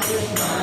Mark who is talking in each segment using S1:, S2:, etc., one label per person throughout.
S1: Krishna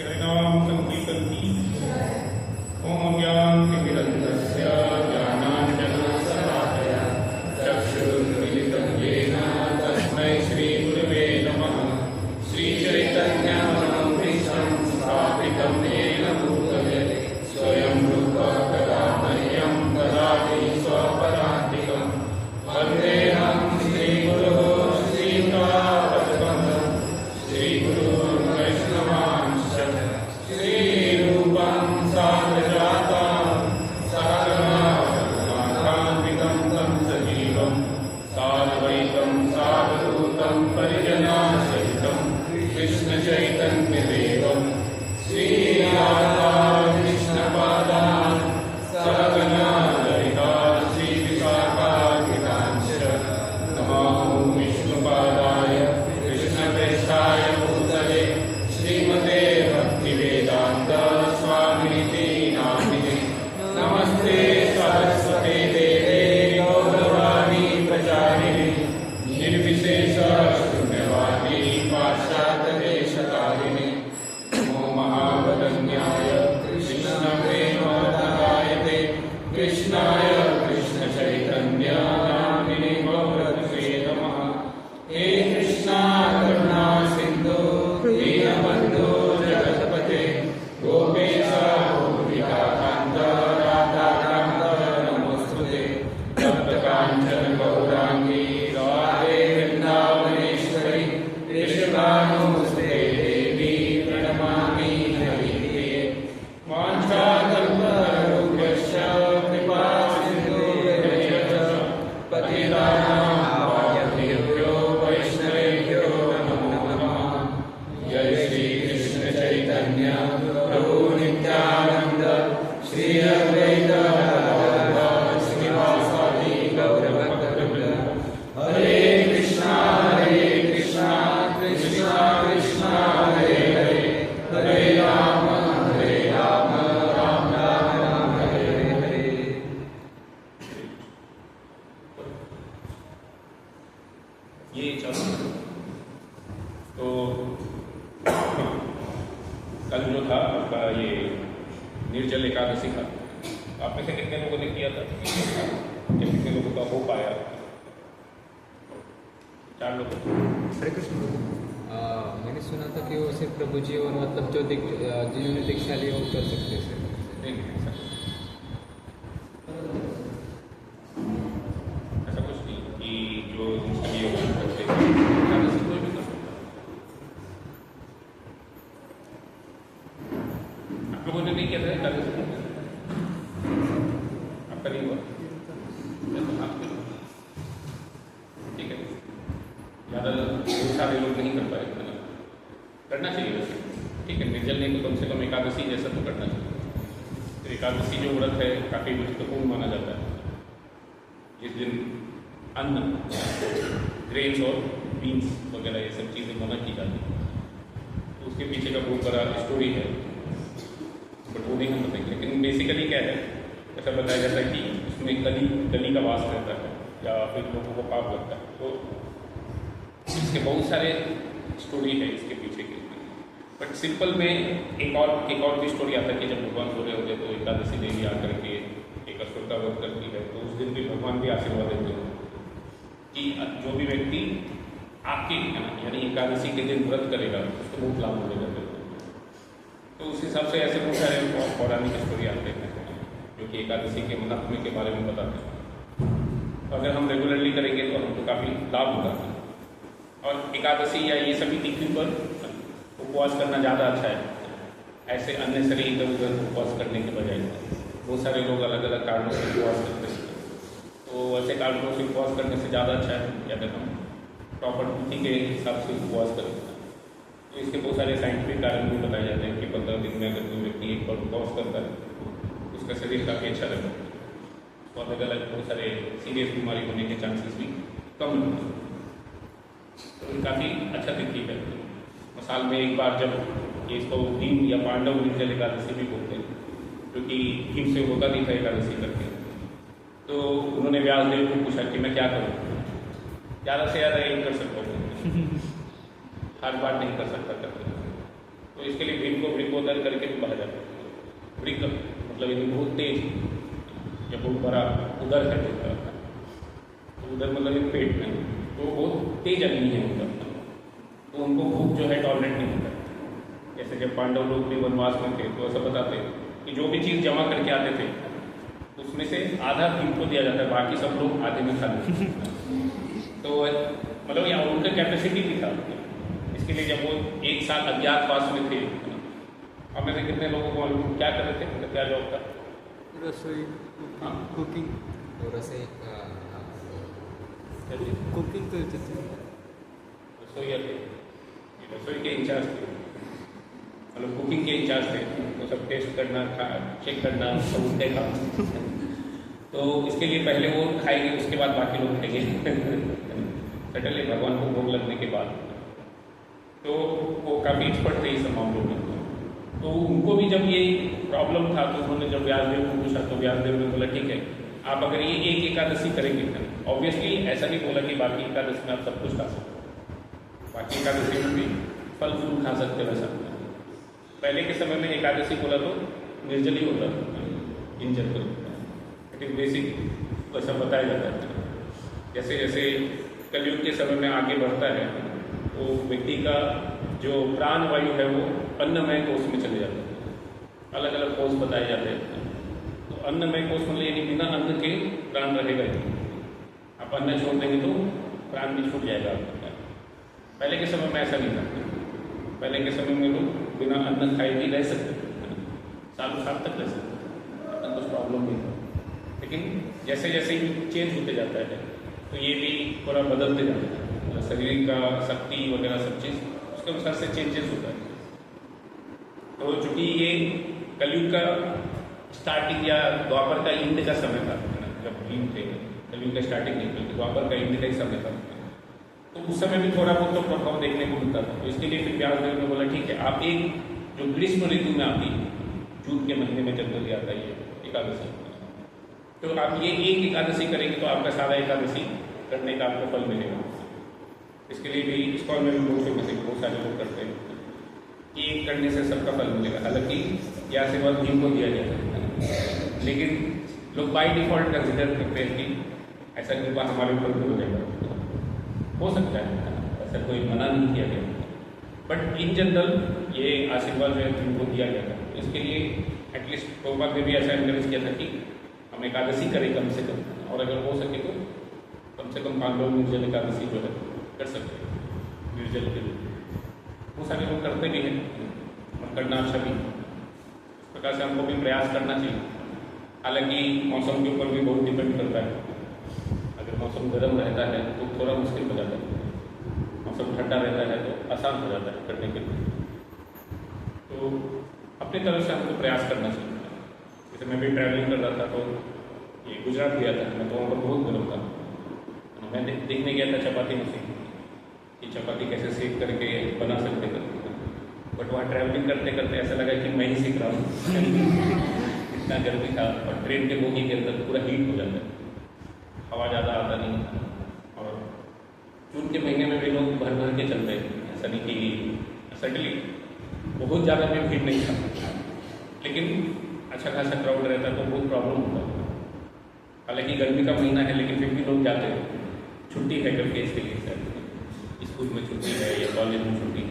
S1: हरिनाम संकीर्तन्ति ओम ज्ञानतिमिरन्धस्य ज्ञानाञ्जनशलाकया चक्षुरुन्मीलितं येन तस्मै श्रीगुरवे नमः। श्रीचैतन्यमनोभीष्टं स्थापितं येन भूतले स्वयं रूपः कदा मह्यं ददाति स्वपदान्तिकं। वन्देऽहं श्रीगुरोः श्रीयुतापदकमलं श्रीगुरुं वैष्णवांश्च श्रीरूपं साग्रजातं सहगणरघुनाथान्वितं तं सजीवं साद्वैतं सावधूतं परिजनासहितं कृष्णचैतन्यदेवं श्रीराधा कृष्णपादान् सहगणा ललिता श्रीविशाखान्वितांश्च नमो विष्णुपादाय कृष्णप्रेष्ठाय भूतले श्रीमते भक्तिवेदान्त स्वामिनिति नामिने। नमस्ते सरस्वते देवे गौरवाणी प्रचारिणे निर्विशेष शून्यवादी पाश्चात्यदेशतारिणे। नमो महावदन्याय कृष्णप्रेमदायते कृष्णाय कृष्णचैतन्य नामिने गौरवे नमः। हे कृष्णा करुणा सिन्धु दीनबन्धो जगत्पते गोपेश गोपिकान्त राधाकान्त नमोऽस्तुते। तप्तकाञ्चन गौराङ्गी राधे वृन्दावनेश्वरी वृषभानुसुते देवी प्रणमामि हरिप्रिये। वाञ्छाकल्पतरुभ्यश्च कृपा सिन्धुभ्यश्च पतितानां पावनेभ्यो वैष्णवेभ्यो नमो नमः। जय श्री कृष्ण चैतन्य प्रभु नित्यानंद श्री अद्वैत गदाधर श्रीवासादि गौरभक्तवृंद। हरे कृष्णा कृष्णा कृष्णा हरे हरे हरे राम राम राम राम हरे हरे। ये चलो तो कल जो था आपका ये निर्जल एकादशी था। आप में से कितने लोगों ने किया था? कितने लोगों का हो पाया? 4 लोग।
S2: हरे कृष्ण। मैंने सुना था कि वो सिर्फ प्रभु जी और मतलब जो जिन्होंने दीक्षा ली वो कर सकते थे।
S1: नहीं ऐसा कुछ नहीं कि जो जिसके लिए वो करते हैं एकादशी कोई भी कर सकता है। आप लोगों ने नहीं किया था एकादशी? आपका नहीं हुआ? ठीक है, ज़्यादा बहुत सारे लोग नहीं कर पाए। करना चाहिए वैसे, ठीक है, निर्जल नहीं तो कम से कम एकादशी जैसा तो करना चाहिए। तो एकादशी जो व्रत है काफ़ी महत्वपूर्ण माना जाता है। जिस दिन अन्न, ग्रेन्स और बीन्स वगैरह ये सब चीज़ें मना की जाती है, तो उसके पीछे का बहुत बड़ा स्टोरी है, बट वो नहीं हम बताएंगे। लेकिन बेसिकली क्या है, ऐसा बताया जाता है कि उसमें कली का वास रहता है या फिर लोगों को पाप लगता है। तो इसके बहुत सारे स्टोरी है इसके पीछे की। बट सिंपल में एक और भी स्टोरी आता है कि जब भगवान सो रहे होते तो एकादशी देवी आकर के एक असुर का वध करती है। तो उस दिन भी भगवान भी आशीर्वाद देते हैं कि जो भी व्यक्ति आपके यानी एकादशी के दिन व्रत करेगा उसको बहुत लाभ मिलेगा। तो उस हिसाब से ऐसे बहुत सारे पौराणिक स्टोरी आते हैं जो कि एकादशी के महत्व के बारे में बताते हैं। तो अगर हम रेगुलरली करेंगे तो हमको काफ़ी लाभ होगा। और एकादशी या ये सभी तिथि पर उपवास करना ज़्यादा अच्छा है, ऐसे अननेसरी इधर उधर उपवास करने के बजाय। बहुत सारे लोग अलग अलग कारणों से उपवास करते हैं, तो ऐसे कारणों से उपवास करने से ज़्यादा अच्छा है कि अगर हम प्रॉपर तिथि के हिसाब से उपवास करें। तो इसके बहुत सारे साइंटिफिक कारण भी बताए जाते हैं कि 15 दिन में अगर कोई व्यक्ति एक बार उपवास करता है तो उसका शरीर काफ़ी अच्छा रहता है। तो अलग अलग बहुत सारे सीरियस बीमारी होने के चांसेस भी कम होते हैं। तो काफ़ी अच्छा तिथि है। साल में एक बार जब ये इसको भीम या पांडव निर्जल एकादशी भी बोलते हैं, क्योंकि भीम से होता नहीं था एकादशी करके। तो उन्होंने व्यासदेव को पूछा कि मैं क्या करूँ, ज़्यादा से ज़्यादा एक कर सकता हूँ, हर बार नहीं कर सकता करते। तो इसके लिए भीम को इनको उधर करके भी बाहर जाता है। ब्रिक मतलब ये बहुत तेज या बहुत बड़ा उधर कर देता है, तो उधर मतलब ये पेट में तो बहुत तेज अग्नि है उनका, तो उनको भूख जो है टॉलरेट नहीं होता। जैसे जब पांडव लोग भी वनवास में थे तो ऐसा बताते कि जो भी चीज़ जमा करके आते थे उसमें से आधा भीम को दिया जाता है, बाकी सब लोग आधे में खा लेते। तो मतलब यहाँ उनका कैपेसिटी भी था। इसके लिए जब वो 1 साल अज्ञातवास में थे, अब में से कितने लोगों को मालूम क्या कर रहे थे, मतलब क्या जॉब था?
S3: रसोई,
S1: हाँ
S3: कुकिंग
S2: और ऐसे
S3: कुकिंग करते थे।
S1: रसोई के इंचार्ज थे, मतलब कुकिंग के इंचार्ज थे, तो सब टेस्ट करना, चेक करना, सब उनके काम। तो इसके लिए पहले वो खाएंगे, उसके बाद बाकी लोग खाएंगे सटल भगवान को भोग लगने के बाद। तो वो काफ़ी एक्सपर्ट थे इस मामलों में। तो उनको भी जब ये प्रॉब्लम था तो उन्होंने जब व्यासदेव को पूछा तो व्यासदेव ने बोला ठीक है, आप अगर ये एक एकादशी करेंगे, ऑब्वियसली ऐसा नहीं बोला कि बाकी एकादशी में आप सब कुछ खा सकते, बाकी एकादशी में भी फल फूल खा सकते वैसा। पहले के समय में एकादशी बोला तो निर्जल ही होता था in general, it is basic, वैसा बताया जाता है। जैसे जैसे कलयुग के समय में आगे बढ़ता है तो व्यक्ति का जो प्राण वायु है वो अन्नमय कोष में चले जाता है, अलग अलग कोष बताए जाते हैं। तो अन्नमय कोष मतलब यानी बिना अन्न के प्राण रहेगा ही, आप अन्न छोड़ देंगे तो प्राण भी छूट जाएगा आपका। पहले के समय में ऐसा नहीं था, पहले के समय में लोग बिना अन्न खाए भी रह सकते थे, सालों साल तक रह सकते थे, इतना कुछ प्रॉब्लम नहीं था। लेकिन जैसे जैसे चेंज होते जाता है तो ये भी थोड़ा बदलते जाता है, मतलब शरीर का शक्ति वगैरह सब चीज़ उसके अनुसार से चेंजेस होता है। तो चूँकि ये कलयुग का स्टार्टिंग या द्वापर का इंड का समय था, जब भीम थे, कलयुग का स्टार्टिंग नहीं बल्कि द्वापर का इंड का ही समय था, तो उस समय भी थोड़ा बहुत तो प्रभाव देखने को मिलता था। तो इसके लिए फिर व्यासदेव ने बोला ठीक है, आप एक जो ग्रीष्म ऋतु में आती है, जून के महीने में जनरली आता है ये एकादशी, तो आप ये एक एकादशी करेंगे तो आपका सारा एकादशी करने का आपको फल मिलेगा। इसके लिए भी स्कॉल में भी बहुत सारे लोग करते हैं कि एक करने से सबका फल मिलेगा। हालांकि यह आशीर्वाद भीम को दिया जाता है, लेकिन लोग बाई डिफॉल्ट कंसिडर करते हैं कि ऐसा कृपा हमारे ऊपर भी हो जाएगा, हो सकता है, ऐसा कोई मना नहीं किया गया, बट इन जनरल ये आशीर्वाद जो है भीम को दिया गया था। इसके लिए एटलीस्ट प्रभुपाद ने भी ऐसा एनकरेज किया था कि हम एकादशी करें कम से कम, और अगर हो सके तो कम से कम 5 लोग निर्जल एकादशी जो है कर सकते हैं निर्जल के लिए। वो सारे लोग करते भी हैं और करना अच्छा भी, इस प्रकार से हमको भी प्रयास करना चाहिए। हालांकि मौसम के ऊपर भी बहुत डिपेंड करता है, अगर मौसम गर्म रहता है तो थोड़ा मुश्किल हो जाता है, मौसम ठंडा रहता है तो आसान हो जाता है करने के लिए। तो अपनी तरफ से हमको प्रयास करना चाहिए। जैसे मैं भी ट्रैवलिंग कर रहा था तो ये गुजरात गया था, मैं तो वहाँ पर बहुत गर्म था, मैं देखने गया था चपाती मशीन कि चपाती कैसे सेक करके बना सकते हैं, बट वहाँ ट्रैवलिंग करते करते ऐसा लगा कि मैं ही सीख रहा हूँ इतना गर्मी था, और ट्रेन के बोगी के अंदर पूरा हीट हो जाता है, हवा ज़्यादा आता नहीं, और जून के महीने में भी लोग भर भर के चल रहे हैं, ऐसा नहीं कि सडनली बहुत ज़्यादा भी भीड़ नहीं था, लेकिन अच्छा खासा क्राउड रहता है तो बहुत प्रॉब्लम होता है। हालांकि गर्मी का महीना है लेकिन फिर भी लोग जाते हैं, छुट्टी है करके इसके लिए, सर स्कूल में छुट्टी है या कॉलेज में छुट्टी है,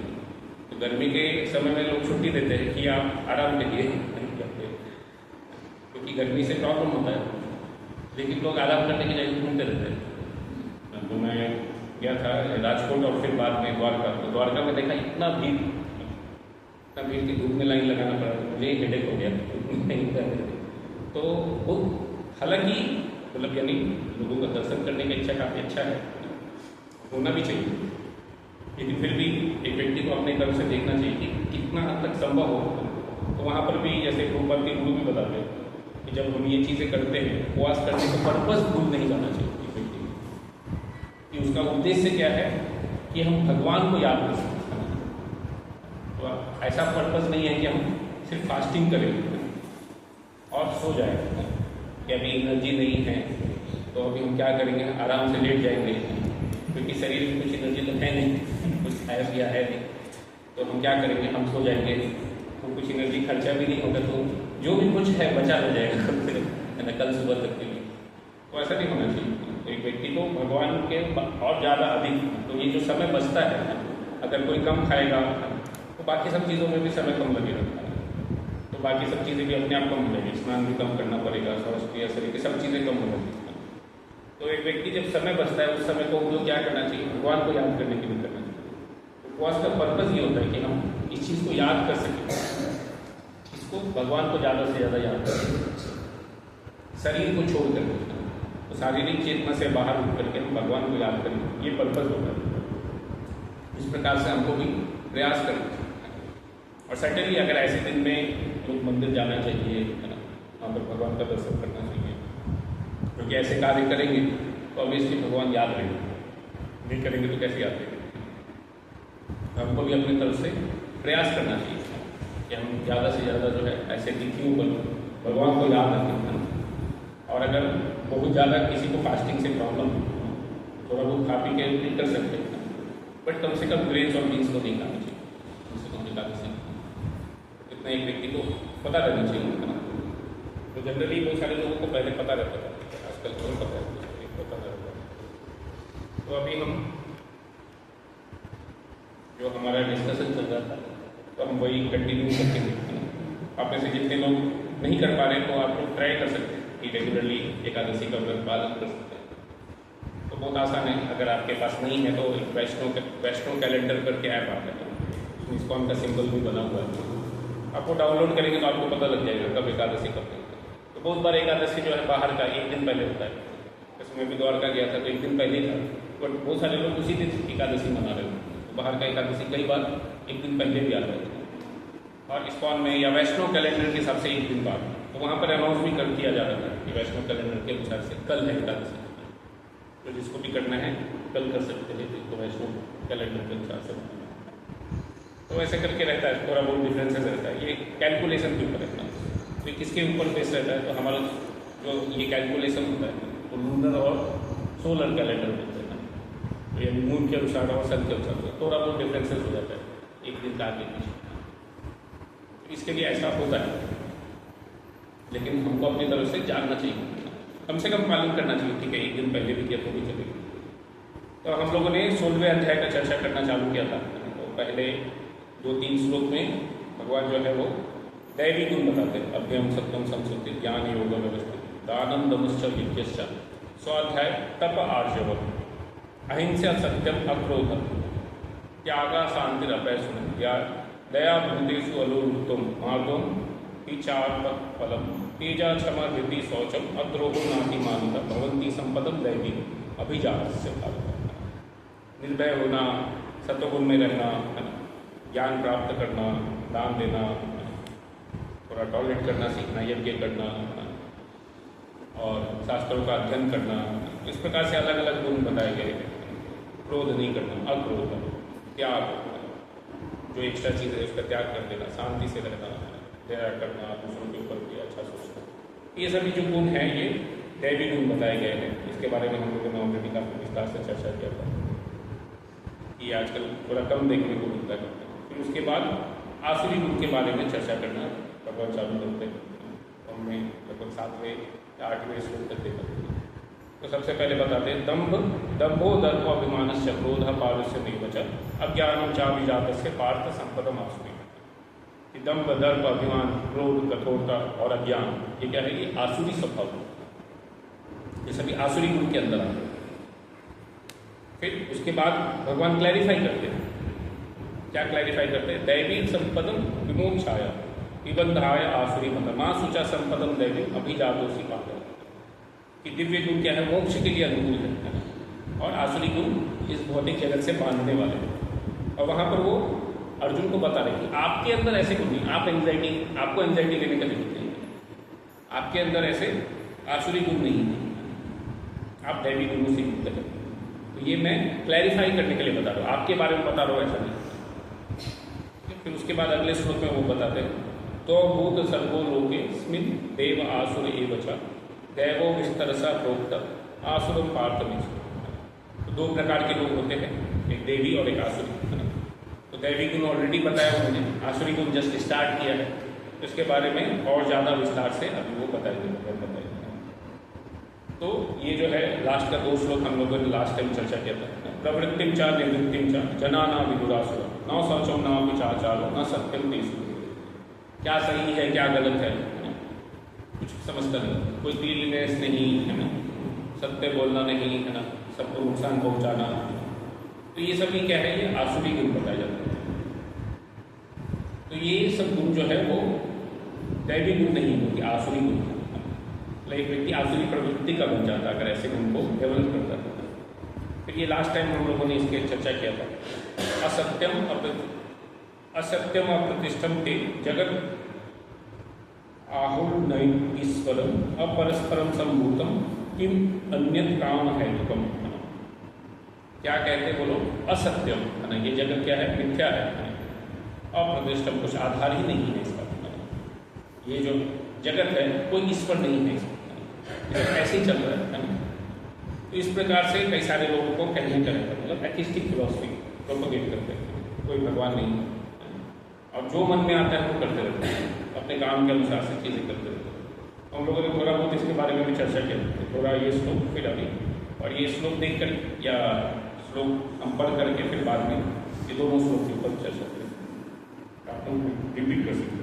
S1: तो गर्मी के समय में लोग छुट्टी देते हैं कि आप आराम करिए, क्योंकि गर्मी से प्रॉब्लम होता है, लेकिन लोग आराम करने की जगह घूमते रहते हैं। तो मैं गया था राजकोट और फिर बाद में द्वारका, तो द्वारका में देखा इतना भीड़ की धूप में लाइन लगाना पड़ा, मुझे हेडेक हो गया तो वो हालांकि मतलब यानी लोगों का दर्शन करने की इच्छा काफ़ी अच्छा है, होना भी चाहिए, लेकिन फिर भी एक व्यक्ति को अपने तरफ से देखना चाहिए कि कितना हद तक संभव हो। तो वहाँ पर भी जैसे प्रभुपाद के गुरु भी बताते हैं कि जब हम ये चीज़ें करते हैं, उपवास करने का पर्पस भूल नहीं जाना चाहिए एक व्यक्ति को, कि उसका उद्देश्य क्या है कि हम भगवान को याद कर सकें। तो ऐसा पर्पस नहीं है कि हम सिर्फ फास्टिंग करें और सो जाए कि अभी एनर्जी नहीं है तो अभी हम क्या करेंगे, आराम से लेट जाएंगे, क्योंकि शरीर में कुछ एनर्जी तो है नहीं, कुछ खाया पिया है नहीं, तो हम क्या करेंगे, हम सो जाएंगे, तो कुछ खर्चा भी नहीं होगा, तो जो भी कुछ है बचा रह जाएगा कम से कम, है ना, कल सुबह तक के लिए। तो ऐसा नहीं होना चाहिए। एक व्यक्ति को भगवान के और ज़्यादा अधिक, तो ये जो समय बचता है, अगर कोई कम खाएगा तो बाकी सब चीज़ों में भी समय कम लगेगा, तो बाकी सब चीज़ें भी अपने आप कम हो जाएगी, स्नान भी कम करना पड़ेगा, स्वास्थ्य शरीर की सब चीज़ें कम हो जाएगी। तो एक व्यक्ति जब समय बचता है उस समय को उपयोग क्या करना चाहिए, भगवान को याद करने के लिए करना चाहिए। उपवास का पर्पज़ ये होता है कि हम इस चीज़ को याद कर सकें, इसको भगवान को ज़्यादा से ज़्यादा याद कर सकें, शरीर को छोड़ कर, तो शारीरिक चेतना से बाहर उठ करके हम भगवान को याद करें, ये पर्पज़ होता है। इस प्रकार से हमको भी प्रयास करना चाहिए। और सर्टेनली अगर ऐसे दिन में लोग मंदिर जाना चाहिए, है ना, वहाँ पर भगवान का दर्शन करना चाहिए, क्योंकि ऐसे कार्य करेंगे तो ऑब्वियसली भगवान याद रहेंगे, नहीं करेंगे तो कैसे याद रहेंगे। हमको भी अपनी तरफ से प्रयास करना चाहिए कि हम ज़्यादा से ज़्यादा जो है ऐसे तिथियों पर भगवान को याद रखें। और अगर बहुत ज़्यादा किसी को फास्टिंग से प्रॉब्लम हो, थोड़ा बहुत खा पी के नहीं कर सकते, बट कम से कम ग्रेन्स और बीन्स को नहीं खाना चाहिए, कम से कम एकादशी इतना एक व्यक्ति को पता रहना चाहिए। तो जनरली बहुत सारे लोगों को पहले पता रहता था, आजकल कौन पता है, पता रहता है। तो अभी हम जो हमारा डिस्कशन चल रहा था, तो हम वही कंटिन्यू करके आप में से जितने लोग नहीं कर पा रहे, तो आप लोग ट्राई कर सकते हैं कि रेगुलरली एकादशी का व्रत पालन कर सकते हैं। तो बहुत आसान है, अगर आपके पास नहीं है तो एक वैष्णो कैलेंडर करके ऐप आता है, ISKCON का सिंबल भी बना हुआ है, आपको डाउनलोड करेंगे तो आपको पता लग जाएगा कब एकादशी कब नहीं। तो बहुत बार एकादशी जो है बाहर का एक दिन पहले होता है, जैसे मैं भी द्वारका गया था तो एक दिन पहले ही था, बट बहुत सारे लोग उसी दिन एकादशी मना रहे थे। तो बाहर का एकादशी कई बार एक दिन पहले भी आ रहे थे, और ISKCON में या वैष्णो कैलेंडर के हिसाब से एक दिन बाद, तो वहाँ पर अनाउंस भी कर दिया जा रहा था कि वैष्णो कैलेंडर के अनुसार से कल है एकादशी, तो जिसको भी करना है कल कर सकते हैं, जिसको वैष्णो कैलेंडर के अनुसार से। तो ऐसे करके रहता है, थोड़ा बहुत डिफरेंसेस रहता है, ये कैलकुलेशन के ऊपर रहता है। तो किसके ऊपर बेस रहता है, तो हमारा जो ये कैलकुलेशन होता है वो लूनर और सोलर कैलेंडर होते हैं, तो यानी मून के अनुसार और सन के अनुसार थोड़ा बहुत डिफरेंसेस हो जाता है एक दिन का आगे पीछे। इसके लिए ऐसा होता है, लेकिन हमको अपनी तरफ से जानना चाहिए, कम से कम पालन करना चाहिए। ठीक है, एक दिन पहले भी किया तो भी चलेगा। तो हम लोगों ने 16वें अध्याय का चर्चा करना चालू किया था। तो पहले 2-3 श्लोक में भगवान जो है वो दैवी गुण बताते हैं, अभ्यम सत्यम संस्कृति ज्ञान योग व्यवस्थित दानम दमश्च यज्ञश्च, स्वाध्याय तप आर्जवम, अहिंसा सत्यम अक्रोध, त्यागा शांतिर अपैशुन, दया भूतेषु अलोलुप्तम मार्गम विचार फलम, तेजा क्षमा धृति शौचम, अद्रोहो नाति मानिता, भवंती संपदम दैवी अभिजात से भारत। निर्भय होना, सत्वगुण में रहना, है ना, ज्ञान प्राप्त करना, दान देना, थोड़ा टॉयलेट करना सीखना, यज्ञ करना, और शास्त्रों का अध्ययन करना, इस प्रकार से अलग अलग गुण बताए गए हैं। क्रोध नहीं करना, अक्रोध, त्याग, जो एक्स्ट्रा चीज़ है उसका त्याग कर देना, शांति से रहना, दया करना, दूसरों के ऊपर भी अच्छा सोचना, ये सभी जो गुण हैं ये दैवी गुण बताए गए हैं। इसके बारे में हम लोगों ने ऑलरेडी काफ़ी विस्तार से चर्चा किया था, ये आजकल थोड़ा कम देखने को मिलता है। फिर उसके बाद आसुरी गुण के बारे में चर्चा करना भगवान चालू करते हैं, तो हमने लगभग 7वें या 8वें श्लोक तक देखा। तो सबसे पहले बताते हैं दम्भो दर्प अभिमानस्य क्रोध पारुष्य निर्वचन अज्ञानम चाभिजातस्य पार्थ संपदम आसुरी। दम्भ, दर्प, अभिमान, क्रोध, कठोरता और अज्ञान, ये क्या है, ये आसुरी स्वभाव, ये सभी आसुरी गुण के अंदर आते हैं। फिर उसके बाद भगवान क्लैरिफाई करते हैं, क्या क्लैरिफाई करते हैं, दैवी संपदम विमोक्षाय निबंधाय आसुरी मत माँ सुचा संपदम दैवी अभिजातोसी पात्र, कि दिव्य गुण क्या है, मोक्ष के लिए अनुकूल है, और आसुरी गुण इस भौतिक जगत से बांधने वाले हैं। और वहाँ पर वो अर्जुन को बता रहे कि आपके अंदर ऐसे गुण नहीं, आपको एंजाइटी लेने का जरूरत नहीं है, आपके अंदर ऐसे आसुरी गुण नहीं है, आप दैवी गुणों से युक्त हैं। तो ये मैं क्लैरिफाई करने के लिए बता रहा हूँ, आपके बारे में बता रहा हूँ, ऐसा नहीं। फिर उसके बाद अगले श्लोक में वो बताते हैं, तो भूत सर्वो लोके स्मिन देव आसुर एवच दैवो विस्तरसा प्रोक्त आसुरम पार्थ में। तो 2 प्रकार के लोग होते हैं, एक देवी और एक आसुरी। तो दैवी गुण ऑलरेडी बताया उन्होंने, आसुरी गुण जस्ट स्टार्ट किया है। इसके बारे में और ज़्यादा विस्तार से अभी वो बताएंगे। तो ये जो है लास्ट का 2 श्लोक हम लोगों ने लास्ट टाइम चर्चा किया था। प्रवृत्तिम च निवृत्तिम च जनाना विदुरासुरा न शौचम न विचाचारो न सत्यम तेषु। क्या सही है क्या गलत है ना? कुछ समझता नहीं, कोई क्लीनलीनेस नहीं है ना, सत्य बोलना नहीं है ना, सबको नुकसान पहुंचाना। तो ये सभी क्या है, ये आसुरी गुण बताए जाते हैं। तो ये सब गुण जो है वो दैवी गुण नहीं होती, आसुरी गुण। एक व्यक्ति आसुरी प्रवृत्ति का बन जाता अगर ऐसे गुण को डेवलप करता था। फिर ये लास्ट टाइम हम लोगों ने इसके चर्चा किया था। असत्यम अप्रतिष्ठम के जगत आहुर्नयन ईश्वरम अपरस्परम संभूतम किम अन्यत काम है युगम। क्या कहते बोलो, असत्यम है ना, ये जगत क्या है, मिथ्या है। अप्रतिष्ठम, कुछ आधार ही नहीं है इसका। ये जो जगत है कोई ईश्वर नहीं है, ऐसे ही चल रहा है ना। तो इस प्रकार से कई सारे लोगों को कहने का रहता है, मतलब एथिस्टिक फिलॉसफी प्रोपोगेट करते हैं, कोई भगवान नहीं है और जो मन में आता है वो करते रहते हैं, अपने काम के अनुसार से चीज़ें करते रहते हैं। हम लोगों ने थोड़ा बहुत इसके बारे में भी चर्चा किया, थोड़ा ये श्लोक फिर अभी, और ये श्लोक देख कर या श्लोक हम पढ़ करके फिर बाद में ये दोनों श्लोक के ऊपर चर्चा करें, आप लोग रिपीट कर सकते हैं।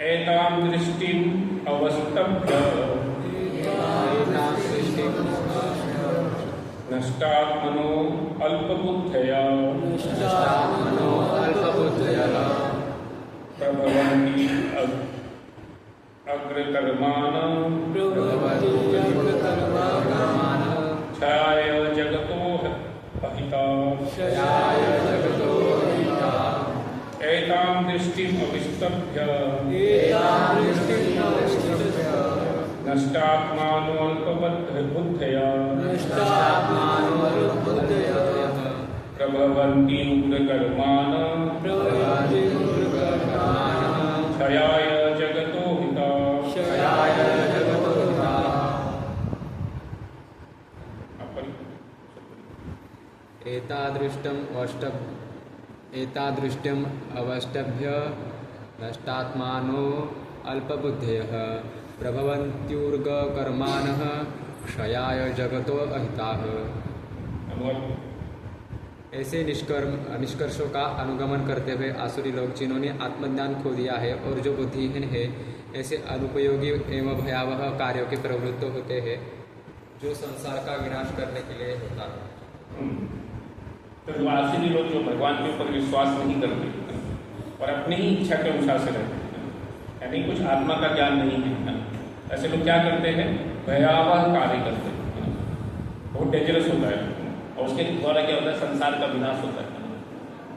S1: एतां दृष्टिम अवस्तभ्य नष्टात्मनो अल्पबुद्धया प्रभवन्ति अग्रकर्माणां क्षयाय जगतो अहिता। एतां दृष्टिम अविस्तभ्य नष्टात्मानो अल्पबुद्धया प्रभवन्ति उग्रकर्माणां क्षयाय जगतो हिता।
S2: एतादृष्टम् अवष्टभ्य नष्टात्मानो अल्पबुद्धयः प्रभवन्त्युर्गकर्माणः क्षयाय जगतो अहिताः। ऐसे निष्कर्षों का अनुगमन करते हुए आसुरी लोग जिन्होंने आत्मज्ञान खो दिया है और जो बुद्धिहीन है, ऐसे अनुपयोगी एवं भयावह कार्यों के प्रवृत्त होते हैं जो संसार का विनाश करने के लिए होता है।
S1: तो आसुरी लोग जो भगवान के ऊपर विश्वास नहीं करते और अपनी ही इच्छा के अनुसार से रहते हैं, यानी कुछ आत्मा का ज्ञान नहीं है, ऐसे लोग क्या करते हैं, भयावह कार्य करते हैं, बहुत डेंजरस होता है और उसके द्वारा क्या होता है, संसार का विनाश होता है,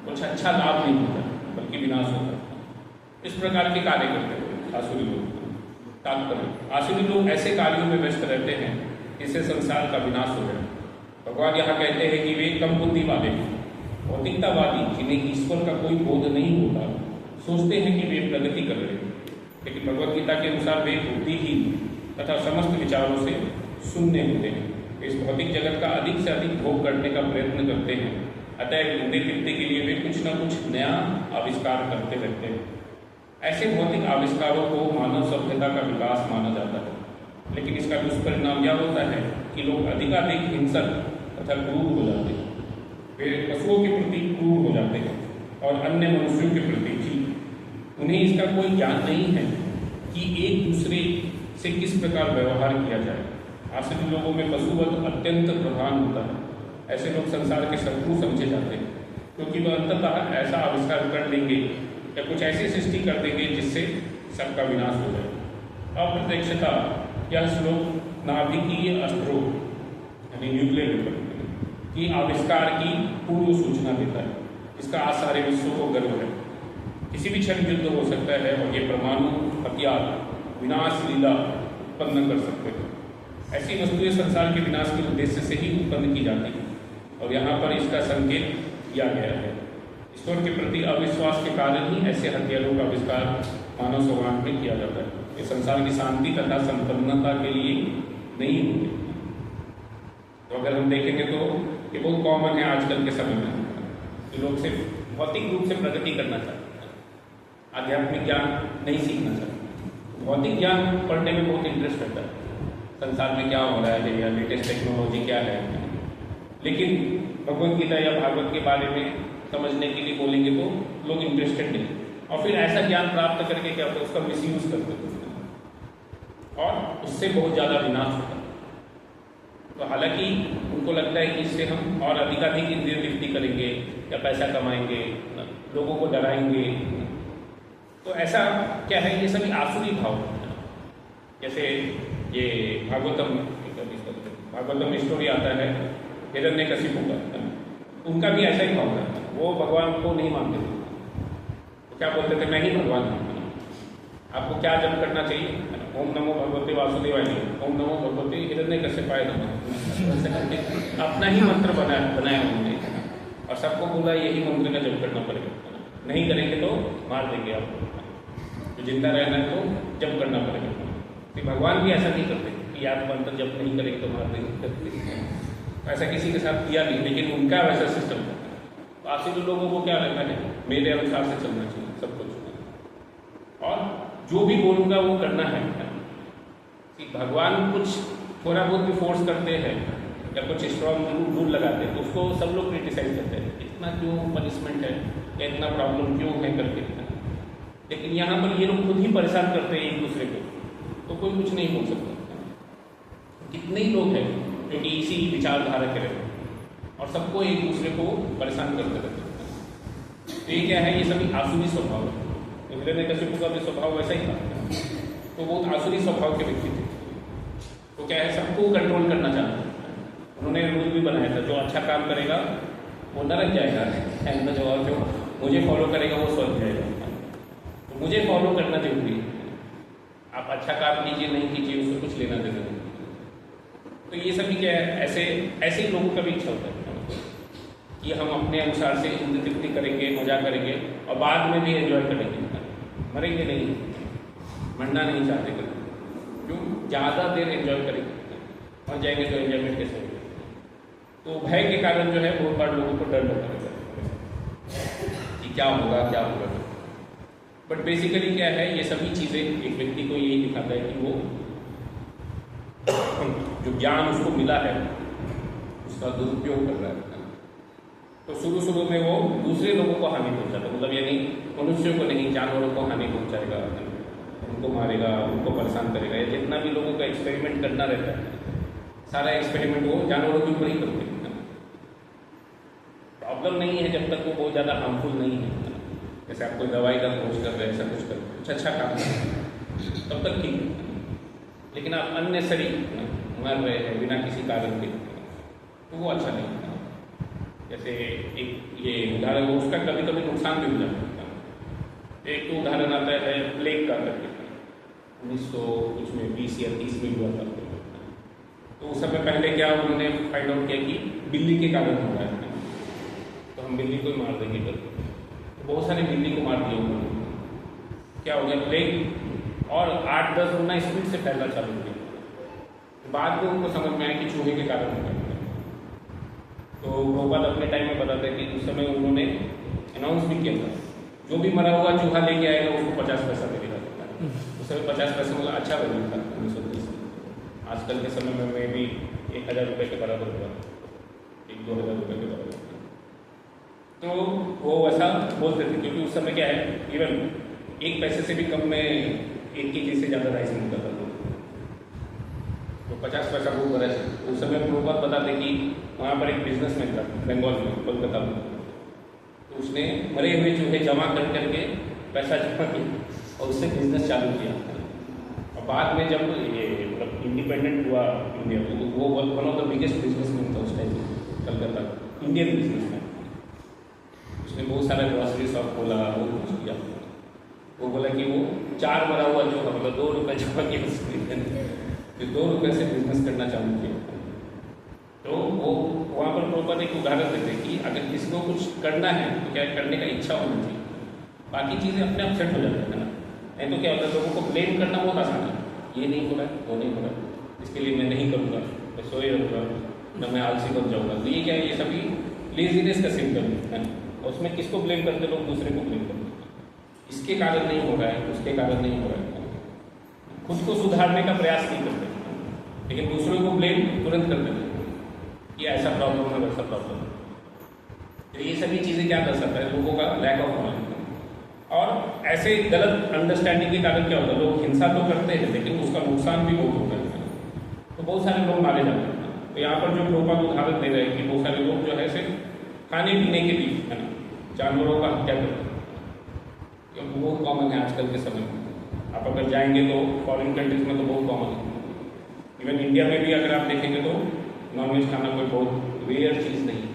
S1: कुछ अच्छा लाभ नहीं होता बल्कि विनाश होता है। इस प्रकार के कार्य करते हैं आसुरी लोग। तात्पर्य, आसुरी लोग ऐसे कार्यों में व्यस्त रहते हैं जिससे संसार का विनाश हो जाए। भगवान यहाँ कहते हैं कि वे कम बुद्धि वाले भौतिकतावादी, जिन्हें ईश्वर का कोई बोध नहीं होता, सोचते हैं कि वे प्रगति कर रहे हैं, लेकिन भगवद गीता के अनुसार वे बुद्धिहीन तथा समस्त विचारों से शून्य होते हैं। इस भौतिक जगत का अधिक से अधिक भोग करने का प्रयत्न करते हैं, अतः घूमने फिरने के लिए वे कुछ न कुछ नया आविष्कार करते रहते हैं। ऐसे भौतिक आविष्कारों को मानव सभ्यता का विकास माना जाता है, लेकिन इसका दुष्परिणाम यह होता है कि लोग अधिकाधिक हिंसक तथा क्रूर हो जाते हैं। वे पशुओं के प्रति क्रूर हो जाते हैं और अन्य मनुष्यों के प्रति भी। उन्हें इसका कोई ज्ञान नहीं है कि एक दूसरे से किस प्रकार व्यवहार किया जाए। आसुरी लोगों में पशुवध अत्यंत प्रधान होता है। ऐसे लोग संसार के शत्रु समझे जाते हैं, क्योंकि वह अंततः ऐसा आविष्कार कर लेंगे या कुछ ऐसी सृष्टि कर देंगे जिससे सबका विनाश हो जाए। अप्रत्यक्षता, यह श्लोक नाभिकीय अस्त्रों यानी न्यूक्लियर वेपन की आविष्कार की पूर्व सूचना देता है। इसका आज सारे विश्व को गर्व है। किसी भी क्षण युद्ध हो सकता है और ये परमाणु हथियार विनाश लीला उत्पन्न कर सकते हैं। ऐसी वस्तुएं संसार के विनाश के उद्देश्य से ही उत्पन्न की जाती हैं और यहाँ पर इसका संकेत किया गया है। ईश्वर के प्रति अविश्वास के कारण ही ऐसे हथियारों का आविष्कार मानव समाज में किया जाता है। ये संसार की शांति तथा संपन्नता के लिए नहीं होते। तो अगर हम देखेंगे तो ये बहुत कॉमन है आजकल के समय में, तो लोग सिर्फ भौतिक रूप से प्रगति करना चाहते हैं, आध्यात्मिक ज्ञान नहीं सीखना चाहते। भौतिक ज्ञान पढ़ने में बहुत इंटरेस्ट रहता है, संसार में क्या हो रहा है या लेटेस्ट टेक्नोलॉजी क्या है, लेकिन भगवद गीता या भागवत के बारे में समझने के लिए बोलेंगे तो लोग इंटरेस्टेड नहीं, और फिर ऐसा ज्ञान प्राप्त करके क्या होता है उसका मिसयूज करते हैं और उससे बहुत ज़्यादा विनाश होता है। तो हालांकि उनको लगता है कि इससे हम और अधिकाधिक इंद्रिय तृप्ति करेंगे या पैसा कमाएंगे, लोगों को डराएंगे, तो ऐसा क्या है, ये सभी आसुरी भाव है। जैसे ये भागवतम में स्टोरी आता है हिरण्यकशिपु का, उनका भी ऐसा ही भाव था, वो भगवान को नहीं मानते थे, तो क्या बोलते थे, मैं ही भगवान हूँ। आपको क्या जप करना चाहिए, ओम नमो भगवते वासुदेवाय, ओम नमो भगवते हिरण्यकशिपाय नमः, अपना ही मंत्र बनाया उन्होंने और सबको बोला यही मंत्र का जप करना पड़ेगा, नहीं करेंगे तो मार देंगे आपको, तो जिंदा रहना है तो जप करना पड़ेगा। तो भगवान भी ऐसा नहीं करते कि आप मंत्र जप नहीं करेंगे तो मार देंगे, ऐसा किसी के साथ किया नहीं, लेकिन उनका वैसा सिस्टम है। तो आखिर लोगों को क्या रहता है, मेरे अनुसार से चलना चाहिए सब कुछ, और जो भी बोलूँगा वो करना है। कि भगवान कुछ थोड़ा बहुत भी फोर्स करते हैं या कुछ स्ट्रॉन्ग रूल लगाते हैं तो उसको सब लोग क्रिटिसाइज करते हैं, इतना क्यों पनिशमेंट है या इतना प्रॉब्लम क्यों है करके। लेकिन यहाँ पर ये लोग खुद ही परेशान करते हैं एक दूसरे को, तो कोई कुछ नहीं बोल सकता। कितने ही लोग हैं जो कि इसी विचारधारा के रहते हैं और सबको एक दूसरे को परेशान करते रहते हैं। तो ये क्या है, ये सभी आसुरी स्वभाव है। तो हिरण्यकशिपु का भी स्वभाव वैसा ही था, तो बहुत आसुरी स्वभाव के व्यक्ति थे। तो क्या है, सबको कंट्रोल करना चाहते हैं। उन्होंने रूल भी बनाया था, जो अच्छा काम करेगा वो नरक जाएगा, जो और जो मुझे फॉलो करेगा वो स्वर्ग जाएगा। तो मुझे फॉलो करना जरूरी है, आप अच्छा काम कीजिए नहीं कीजिए उससे कुछ लेना देना नहीं। तो ये सभी क्या है, ऐसे ही लोगों का भी इच्छा होता है कि हम अपने अनुसार से इंद्र तृप्ति करेंगे, मजा करेंगे और बाद में भी एंजॉय करेंगे, मरेंगे नहीं, मरना नहीं चाहते करेंगे। क्यों, ज़्यादा देर एंजॉय करेंगे, मर जाएंगे तो एंजॉयमेंट कैसे होगा। तो भय के कारण जो है बहुत बार लोगों को डर लगता है कि क्या होगा। बट बेसिकली क्या है, ये सभी चीज़ें एक व्यक्ति को यही दिखाता है कि वो जो ज्ञान उसको मिला है उसका दुरुपयोग कर रहा है। तो शुरू में वो दूसरे लोगों को हानि पहुंचाता है, मतलब यानी मनुष्यों को नहीं, जानवरों को हानि पहुंचाएगा, उनको मारेगा, उनको परेशान करेगा। या जितना भी लोगों का एक्सपेरिमेंट करना रहता है, सारा एक्सपेरिमेंट वो जानवरों के ऊपर ही करते हैं। प्रॉब्लम नहीं है जब तक वो बहुत ज़्यादा हार्मफुल नहीं है। जैसे आप कोई दवाई का खोज कर रहे हैं, ऐसा कुछ कर कुछ अच्छा काम कर रहे हैं तब तक ठीक है, लेकिन आप अननेसेसरी मर रहे हैं बिना किसी कारण के, तो वो अच्छा नहीं है। जैसे एक ये उदाहरण, उसका कभी कभी नुकसान भी हो जाता है। एक तो उदाहरण आता है प्लेग का करके, 1920 या 30 में हुआ था। तो उस समय पहले क्या उन्होंने फाइंड आउट किया कि बिल्ली के कारण हो रहा है, तो हम बिल्ली को ही मार देंगे कर। तो बहुत सारे बिल्ली को मार दिया उन्होंने, क्या हो गया, प्लेग और 8-10 गुना स्पीड से फैलना चालू हो गया। बाद में उनको समझ में आया कि चूहे के कारण हो गया। तो भोपाल अपने टाइम में बताते हैं कि उस समय उन्होंने अनाउंस भी किया था, जो भी मरा हुआ चूहा लेके आएगा उसको 50 पैसा मिलेगा। उस समय 50 पैसा मतलब अच्छा वैल्यू था 1930 में। आजकल के समय में भी 1000 रुपये के बराबर हुआ, 1-2 हज़ार रुपये के बराबर। तो वो वैसा बोलते थे, क्योंकि उस समय क्या है, इवन 1 पैसे से भी कम में 1 केजी से ज़्यादा राइस मिलता था। तो 50 पैसा बहुत बड़ा है। उस समय प्रभुपाद बताते कि वहाँ पर एक बिजनेसमैन था बंगाल में, कोलकाता में। तो उसने मरे हुए चूहे जमा कर करके पैसा जमा किया और उससे बिजनेस चालू किया। और बाद में जब ये मतलब इंडिपेंडेंट हुआ इंडिया, तो वो one of the biggest businessman था उस टाइम कलकत्ता, इंडियन बिजनेसमैन। उसने बहुत सारा ग्रॉसरी शॉप खोला, वो कुछ किया। वो बोला कि वो 4 मरा हुआ जो मतलब 2 रुपये जमा किया, उसने 2 रुपये से बिजनेस करना चालू किया। तो वो वहाँ पर प्रॉपर एक उदाहरण देते कि अगर किसी को कुछ करना है तो क्या करने का इच्छा होनी चाहिए, बाकी चीज़ें अपने आप सेट हो जाती है ना। नहीं तो क्या होता है, लोगों को ब्लेम करना बहुत आसान है, ये नहीं हो रहा है, वो नहीं हो रहा है, इसके लिए मैं नहीं करूँगा, मैं सोए रहूँगा, न मैं आलसी बन जाऊँगा। तो ये क्या है, ये सभी लेजीनेस का सिम्टम है। और उसमें किसको ब्लेम करते लोग? दूसरे को ब्लेम करते। इसके कारण नहीं हो रहा है, उसके कारण नहीं हो रहा है, खुद को सुधारने का प्रयास नहीं करते, लेकिन दूसरों को ब्लेम तुरंत कर देते कि ऐसा प्रॉब्लम है, वैसा प्रॉब्लम है। तो ये सभी चीज़ें क्या कर सकता है? लोगों का लैक ऑफ नॉलेज। और ऐसे गलत अंडरस्टैंडिंग के कारण क्या होता है? लोग हिंसा तो करते हैं, लेकिन उसका नुकसान भी बहुत होता है, तो बहुत सारे लोग मारे जाते हैं। तो यहाँ पर जो प्रोपाल उदाहरण दे रहे हैं कि बहुत सारे लोग जो है सिर्फ खाने पीने के लिए, है ना, जानवरों का हत्या करते हैं। ये बहुत कॉमन है आजकल के समय में। आप अगर जाएंगे तो फॉरेन कंट्रीज में तो बहुत कॉमन है। इवन इंडिया में भी अगर आप देखेंगे तो नॉनवेज खाना कोई बहुत रेयर चीज़ नहीं है।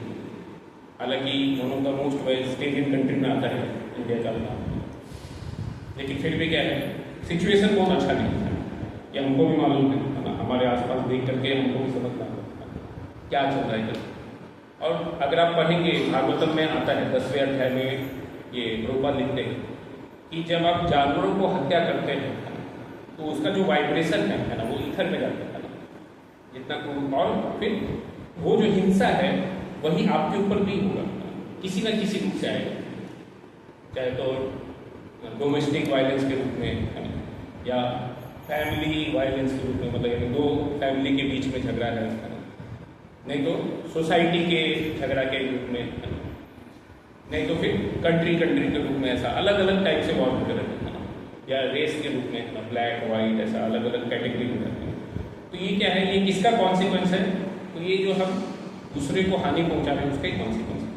S1: हालांकि one of the most vegetarian country में आता है इंडिया का नाम, लेकिन फिर भी क्या है, सिचुएशन बहुत अच्छा नहीं है। ये हमको भी मालूम है ना, हमारे आसपास देख करके हमको भी समझना है क्या चल रहा है इधर। और अगर आप पढ़ेंगे, भागवतम में आता है 10वें अध्याय में, ये प्रोपाल लिखते हैं कि जब आप जानवरों को हत्या करते हैं तो उसका जो वाइब्रेशन है ना, वो ईथर में जाता है ना, जितना, और फिर वो जो हिंसा है वही आपके ऊपर भी होगा, किसी न किसी रूप से आएगा, चाहे तो डोमेस्टिक वायलेंस के रूप में या फैमिली वायलेंस के रूप में, मतलब दो फैमिली के बीच में झगड़ा है, नहीं तो सोसाइटी के झगड़ा के रूप में, नहीं तो फिर कंट्री के रूप में, ऐसा अलग अलग टाइप से वॉर होते रहते हैं, या रेस के रूप में, ब्लैक वाइट, ऐसा अलग अलग कैटेगरी में रहते हैं। तो ये क्या है, ये किसका कॉन्सिक्वेंस है? तो ये जो हम दूसरे को हानि पहुंचा रहे हैं उसका ही कॉन्सिक्वेंस है।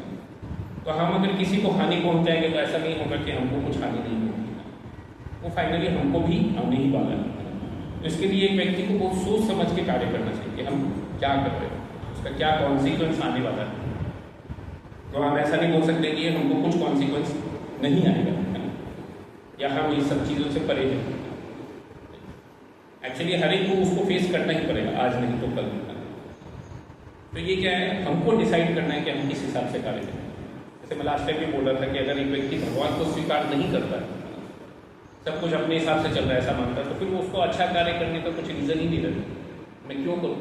S1: तो हम अगर किसी को हानि पहुंचाएंगे तो ऐसा नहीं होगा कि हमको कुछ हानि नहीं होगी, वो फाइनली हमको भी आने ही वाला है। तो इसके लिए एक व्यक्ति को बहुत सोच समझ के कार्य करना चाहिए कि हम क्या कर रहे हैं, उसका क्या कॉन्सिक्वेंस आने वाला है। तो हम ऐसा नहीं बोल सकते कि हमको कुछ कॉन्सिक्वेंस नहीं आएगा, या हम इस सब चीज़ों से परे हैं। एक्चुअली हर एक को उसको फेस करना ही पड़ेगा, आज नहीं तो कल। तो ये क्या है, हमको डिसाइड करना है कि हम किस हिसाब से कार्य करें। जैसे मैं लास्ट टाइम भी बोल रहा था कि अगर एक व्यक्ति भगवान को स्वीकार नहीं करता है, सब कुछ अपने हिसाब से चल रहा है ऐसा मानता है, तो फिर वो उसको अच्छा कार्य करने का कुछ रीज़न ही नहीं रहता। मैं क्यों करूँ?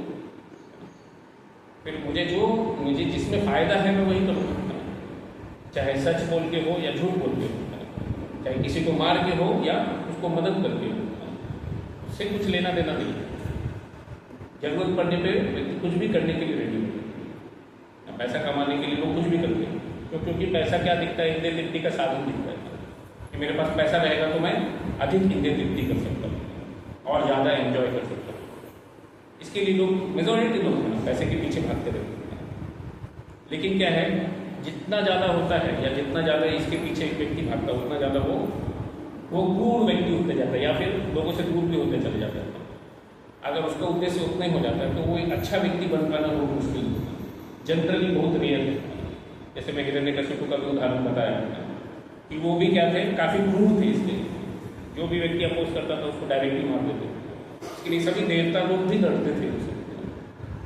S1: फिर मुझे जिसमें फ़ायदा है मैं वही करूँगा, चाहे सच बोल के हो या झूठ बोल के हो, चाहे किसी को मार के हो या उसको मदद करके हो, उससे कुछ लेना देना नहीं। जरूरत पड़ने पे व्यक्ति कुछ भी करने के लिए रेडी है। पैसा कमाने के लिए लोग कुछ भी करते हैं, क्योंकि पैसा क्या दिखता है? इंद्रिय तृप्ति का साधन दिखता है कि मेरे पास पैसा रहेगा तो मैं अधिक इंद्रिय तृप्ति कर सकता हूँ और ज़्यादा एंजॉय कर सकता हूँ। इसके लिए लोग, मेजॉरिटी लोग हैं पैसे के पीछे भागते रहते हैं। लेकिन क्या है, जितना ज़्यादा होता है या जितना ज़्यादा इसके पीछे एक व्यक्ति भागता है, उतना ज़्यादा वो क्रूर व्यक्ति होते जाता है, या फिर लोगों से दूर भी होते चले जाते हैं। अगर उसका उद्देश्य उतना ही हो जाता है तो वो एक अच्छा व्यक्ति बन पाना बहुत मुश्किल है, जनरली बहुत रेयर है। जैसे मैं हिरण्यकशिपु का भी उदाहरण बताया कि वो भी क्या थे, काफ़ी क्रूर थे। इसके जो भी व्यक्ति अपोज करता था उसको डायरेक्टली मार देते। इसके लिए सभी देवता लोग भी डरते थे उससे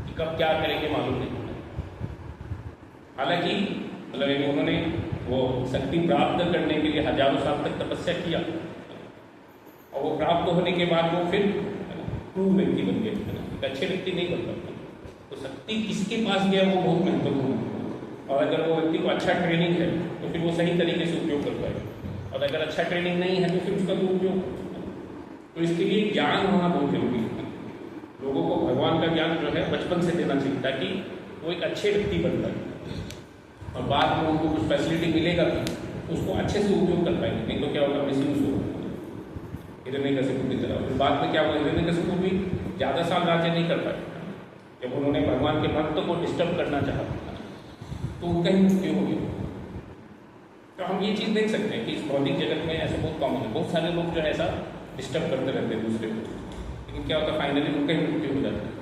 S1: कि कब क्या करेंगे मालूम नहीं। हालांकि मतलब उन्होंने वो शक्ति प्राप्त करने के लिए हजारों साल तक तपस्या किया, और वो प्राप्त होने के बाद वो फिर क्रूर व्यक्ति बन गए, एक अच्छे व्यक्ति नहीं बन पाता। तो शक्ति किसके पास गया वो बहुत महत्वपूर्ण है, और अगर वो व्यक्ति को अच्छा ट्रेनिंग है तो फिर वो सही तरीके से उपयोग कर पाएगा, और अगर अच्छा ट्रेनिंग नहीं है तो फिर उसका दुरुपयोग। तो इसके लिए ज्ञान होना बहुत जरूरी है। लोगों को भगवान का ज्ञान जो है बचपन से देना चाहिए, ताकि वो एक अच्छे व्यक्ति बन पाए, और बाद में उनको कुछ फैसिलिटी मिलेगा भी तो उसको अच्छे से उपयोग कर पाएंगे। नहीं तो क्या होगा, मिसयूज होगा हिरण्यकशिपु की तरह। फिर बाद में क्या हुआ, हिरण्यकशिपु भी ज़्यादा साल राज्य नहीं कर पाए। जब उन्होंने भगवान के भक्त को डिस्टर्ब करना चाहा तो उनका ही मृत्यु हो गया। तो हम ये चीज़ देख सकते हैं कि इस भौतिक जगत में ऐसा बहुत कॉमन है, बहुत सारे लोग जो है ऐसा डिस्टर्ब करते रहते हैं दूसरे को, लेकिन क्या होता है फाइनली उनका ही मृत्यु हो जाता है।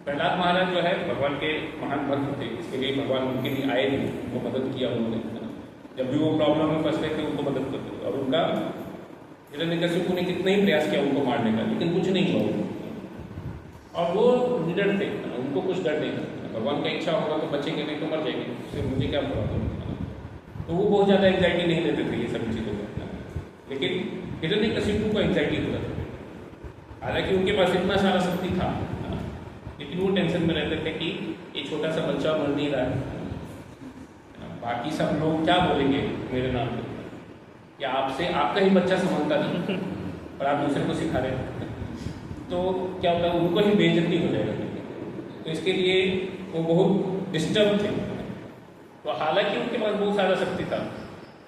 S1: प्रहलाद महाराज जो है भगवान के महान भक्त थे, इसके लिए भगवान उनके लिए आए थे, उनको मदद किया उन्होंने। जब भी वो प्रॉब्लम में फंसते थे उनको मदद करते थे, और उनका हिरण्यकशिपु ने कितना ही प्रयास किया उनको मारने का, लेकिन कुछ नहीं हुआ। और वो निडर थे, उनको कुछ डर नहीं था। भगवान का इच्छा होगा तो बचेंगे, नहीं तो मर जाएंगे, उससे मुझे क्या प्रॉब्लम। तो वो बहुत ज़्यादा एंग्जाइटी नहीं लेते थे ये सब चीज़ों को, लेकिन हिरण्यकशिपु को एंग्जाइटी होता था। हालांकि उनके पास इतना सारा शक्ति था, लेकिन वो टेंशन में रहते थे कि ये छोटा सा बच्चा मर नहीं रहा है, बाकी सब लोग क्या बोलेंगे मेरे नाम पे कि आपसे आपका ही बच्चा संभालता नहीं और आप दूसरे को सिखा रहे हैं। तो क्या होता है, उनको ही बेइज्जती हो जाएगा। तो इसके लिए वो बहुत डिस्टर्ब थे। तो हालांकि उनके पास बहुत सारा शक्ति था,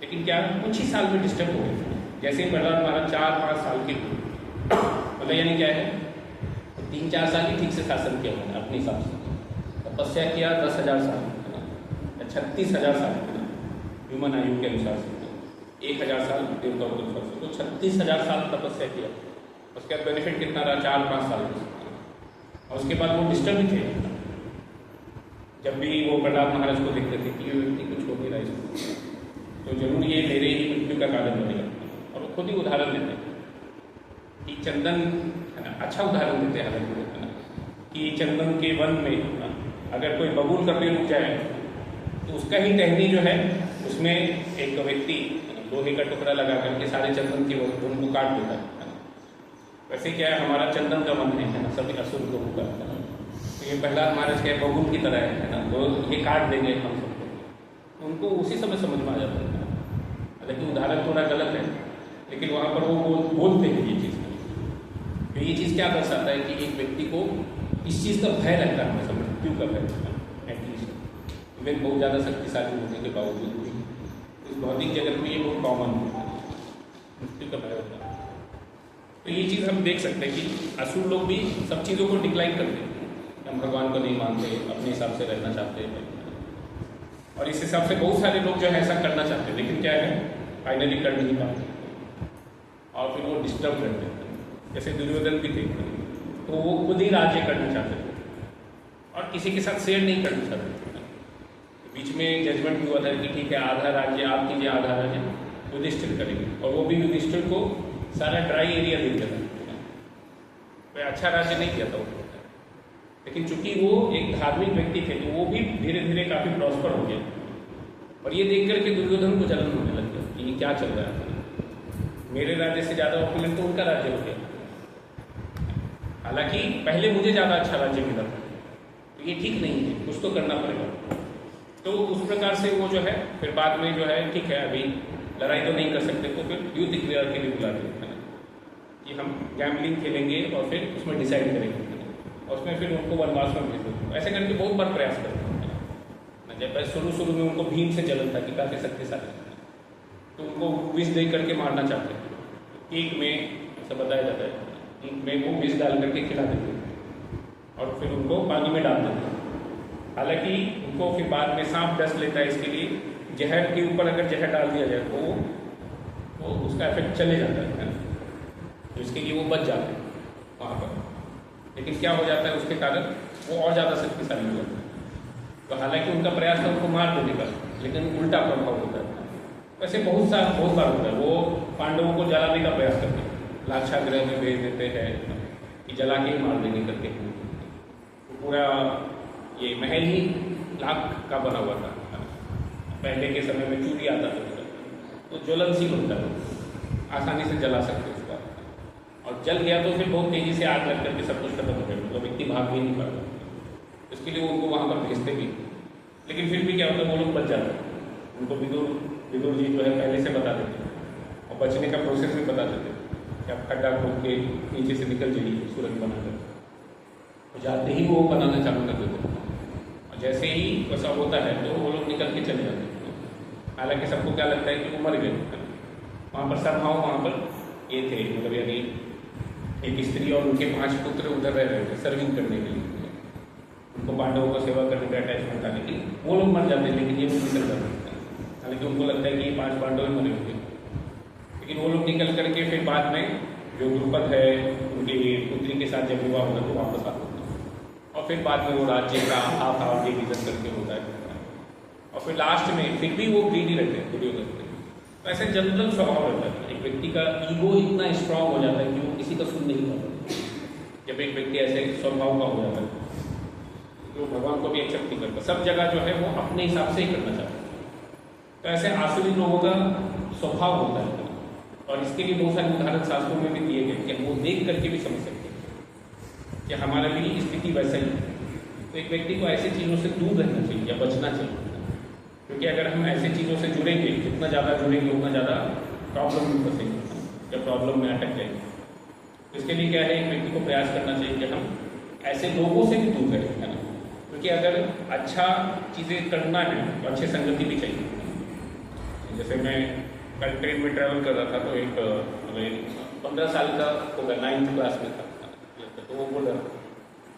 S1: लेकिन क्या कुछ ही साल में डिस्टर्ब हो गए। जैसे ही प्रहलाद महाराज 4-5 साल के थे, मतलब यानी क्या है 3-4 साल ही ठीक से शासन किया उन्होंने अपने हिसाब से। तपस्या किया 10,000 साल, 36,000 साल ह्यूमन आयु के अनुसार से, 1,000 साल देवताओं के अनुसार से, तो 36,000 साल तपस्या किया। उसके बाद बेनिफिट कितना रहा, 4-5 साल। और उसके बाद वो डिस्टर्ब ही थे। जब भी वो प्रहलाद महाराज को देखते थे कि ये व्यक्ति कुछ हो नहीं रहा इसको, तो जरूर ये मेरे ही मृत्यु का कारण बनेगा। और वो खुद ही उदाहरण देते हैं कि चंदन, है ना, अच्छा उदाहरण देते हैं हालांकि, है ना, कि चंदन के वन में अगर कोई बबूल करके रुक जाए तो उसका ही टहनी जो है उसमें एक व्यक्ति लोहे का टुकड़ा लगा करके सारे चंदन के वन को काट देता है। वैसे क्या है, हमारा चंदन का मन है ना, सभी असुर लोगों का, है ना। तो ये प्रहलाद महाराज के बबूल की तरह है ना, तो ये काट देंगे हम सबको। उनको उसी समय समझ में आ जाता है। हालांकि उदाहरण थोड़ा गलत है, लेकिन वहाँ पर वो बोलते हैं ये चीज़। तो ये चीज़ क्या दर्शाता है कि एक व्यक्ति को इस चीज़ का भय रहता है, हमेशा मृत्यु का भय, एटलीस्ट इवन बहुत ज़्यादा शक्तिशाली होने के बावजूद भी इस भौतिक जगत में ये बहुत कॉमन है, मृत्यु का भय होता है। तो ये चीज़ हम देख सकते हैं कि असुर लोग भी सब चीज़ों को डिक्लाइन करते हैं। हम भगवान को नहीं मानते, अपने हिसाब से रहना चाहते हैं, और इस हिसाब से बहुत सारे लोग जो है ऐसा करना चाहते हैं, लेकिन क्या है फाइनली कर नहीं पाते और फिर वो डिस्टर्ब करते हैं। जैसे दुर्योधन भी थे, तो वो खुद ही राज्य करना चाहते थे और किसी के साथ शेयर नहीं करना चाहते थे। बीच में जजमेंट हुआ था कि ठीक है आधा राज्य आप कीजिए, आधा राज्य युधिष्ठिर करेंगे, और वो भी युधिष्ठिर को सारा ड्राई एरिया दे दिया था। कोई अच्छा राज्य नहीं किया था वो, लेकिन चूंकि वो एक धार्मिक व्यक्ति थे तो वो भी धीरे धीरे काफ़ी प्रॉस्पर हो गया। और ये देख करके दुर्योधन को जलन होने लग गया कि ये क्या चल रहा है, मेरे राज्य से ज़्यादा ऑपुलेंट तो उनका राज्य हो गया। हालांकि पहले मुझे ज़्यादा अच्छा राज्य मिला था, तो ये ठीक नहीं है, कुछ तो करना पड़ेगा। तो उस प्रकार से वो जो है फिर बाद में जो है ठीक है अभी लड़ाई तो नहीं कर सकते, तो फिर युद्ध क्रिया के लिए बुलाते हैं कि हम गैम्बलिंग खेलेंगे और फिर उसमें डिसाइड करेंगे, और उसमें फिर उनको वनवास में भेज देते। ऐसे करके बहुत बार प्रयास करते हैं। जब शुरू में उनको भीम से जलन था कि काफ़ी शक्तिशाली, तो उनको विष दे करके मारना चाहते हैं। एक में ऐसा बताया जाता है में वो विष डाल करके खिला देते हैं और फिर उनको पानी में डाल देते हैं। हालांकि उनको फिर बाद में सांप डस लेता है, इसके लिए जहर के ऊपर अगर जहर डाल दिया जाए तो उसका इफेक्ट चले जाता है, तो इसके लिए वो बच जाते हैं वहाँ पर। लेकिन क्या हो जाता है उसके कारण वो और ज़्यादा शक्तिशाली हो जाता है। तो हालांकि उनका प्रयास था उनको मार देने का, लेकिन उल्टा प्रभाव होता है। वैसे बहुत बार होता है। वो पांडवों को जलाने का प्रयास करते हैं, लाक्षागृह में भेज देते हैं कि जला के ही मार देंगे करके। तो पूरा ये महल ही लाख का बना हुआ था। पहले के समय में चूड़ी आता था, तो ज्वलनशील होता है, आसानी से जला सकते उसका। और जल गया तो फिर बहुत तेज़ी से आग लग करके सब कुछ खत्म हो गया, तो व्यक्ति भाग भी नहीं पाता। इसके लिए उनको वहाँ पर भेजते भी, लेकिन फिर भी क्या होता है वो लोग बच जाते हैं। उनको विदुर जी जो है पहले से बता देते हैं और बचने का प्रोसेस भी बता देते हैं कि आप खड्डा खोद के नीचे से निकल जाइए सुरंग बनाकर। तो जाते ही वो बनाना चालू कर देते हैं, और जैसे ही वैसा होता है तो वो लोग निकल के चले जाते हैं। हालांकि सबको क्या लगता है कि वो मर गए। वहाँ पर सब वहाँ पर ये थे, मतलब यानी एक स्त्री और उनके 5 पुत्र उधर रह रहे थे सर्विंग करने के लिए, उनको पांडवों को सेवा करने का अटैचमेंट था। लेकिन वो लोग मर जाते हैं, लेकिन ये लोग निकल जाते हैं। हालांकि उनको लगता है कि ये 5 पांडव ही मरे होंगे, लेकिन वो लोग निकल करके फिर बाद में जो द्रुपद है उनकी पुत्री के साथ जब विवाह होगा तो वापस आते हैं, और फिर बाद में वो राज्य का हाफ डिवीजन करके होता है। और फिर लास्ट में फिर भी वो ग्रीडी रहते हैं दुर्योधन के। तो ऐसे जनरल स्वभाव रहता है, एक व्यक्ति का ईगो इतना स्ट्रांग हो जाता है कि वो किसी का सुन नहीं पाता। जब एक व्यक्ति ऐसे स्वभाव का हो जाता है तो भगवान को भी एक्सेप्ट नहीं करता, सब जगह जो है वो अपने हिसाब से ही करना चाहता है। तो ऐसे आसुरी लोगों का स्वभाव होता है, और इसके लिए बहुत सारे उदाहरण शास्त्रों में भी दिए गए कि हम वो देख करके भी समझ सकते हैं कि हमारा भी स्थिति वैसा ही है। तो एक व्यक्ति को ऐसी चीज़ों से दूर रहना चाहिए या बचना चाहिए। क्योंकि अगर हम ऐसी चीज़ों से जुड़ेंगे, जितना ज़्यादा जुड़ेंगे उतना ज़्यादा प्रॉब्लम में फंसेंगे या प्रॉब्लम में अटक जाएंगे। इसके लिए क्या है, एक व्यक्ति को प्रयास करना चाहिए कि हम ऐसे लोगों से भी दूर रहें, है ना। क्योंकि अगर अच्छा चीज़ें करना है तो अच्छी संगति भी चाहिए। जैसे मैं कल ट्रेन में ट्रैवल कर रहा था तो एक 15 साल का होगा, 9th क्लास में था, तो वो बोल रहा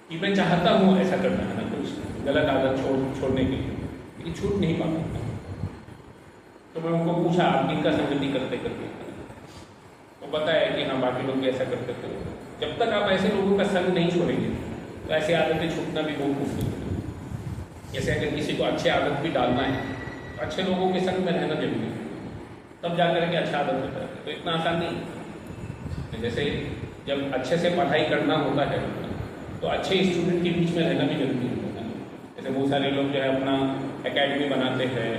S1: कि मैं चाहता हूँ ऐसा करना, है ना, कुछ गलत आदत छोड़ने के लिए, लेकिन छूट नहीं पाता। तो मैं उनको पूछा आप किनका संगति करते करते, तो बताया कि हाँ बाकी लोग भी ऐसा करते थे। जब तक आप ऐसे लोगों का संग नहीं छोड़ेंगे तो ऐसी आदतें छूटना भी बहुत मुश्किल है। जैसे अगर किसी को अच्छी आदत भी डालना है तो अच्छे लोगों के संग में रहना जरूरी है, तब जाकर के अच्छा आदत होता है। तो इतना आसान नहीं। जैसे जब अच्छे से पढ़ाई करना होता है तो अच्छे स्टूडेंट के बीच में रहना भी जरूरी होता है। जैसे बहुत सारे लोग जो है अपना एकेडमी बनाते हैं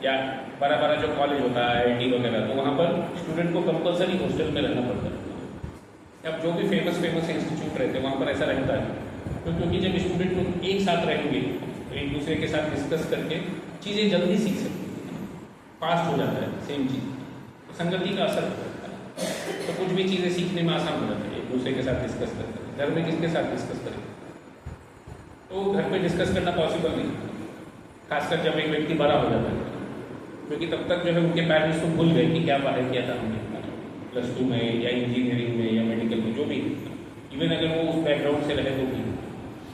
S1: या बड़ा बड़ा जो कॉलेज होता है IIT वगैरह, तो वहाँ पर स्टूडेंट को कंपलसरी हॉस्टल में रहना पड़ता है। अब जो भी फेमस इंस्टीट्यूट रहते हैं वहाँ पर ऐसा रहता है, तो क्योंकि जब स्टूडेंट लोग एक साथ रहेंगे तो एक दूसरे के साथ डिस्कस करके चीज़ें जल्दी सीख सकते हैं, फास्ट हो जाता है सेम चीज़। तो संगति का असर होता है, तो कुछ भी चीज़ें सीखने में आसान हो जाता है एक दूसरे के साथ डिस्कस करके। घर में किसके साथ डिस्कस करें, तो घर में डिस्कस करना पॉसिबल नहीं, खासकर जब एक व्यक्ति बड़ा हो जाता है, क्योंकि तब तक जो है उनके पेरेंट्स को भूल गए कि क्या पढ़ाई किया था हमने +2 में या इंजीनियरिंग में या मेडिकल में, जो भी, इवन अगर वो उस बैकग्राउंड से रहे तो भी,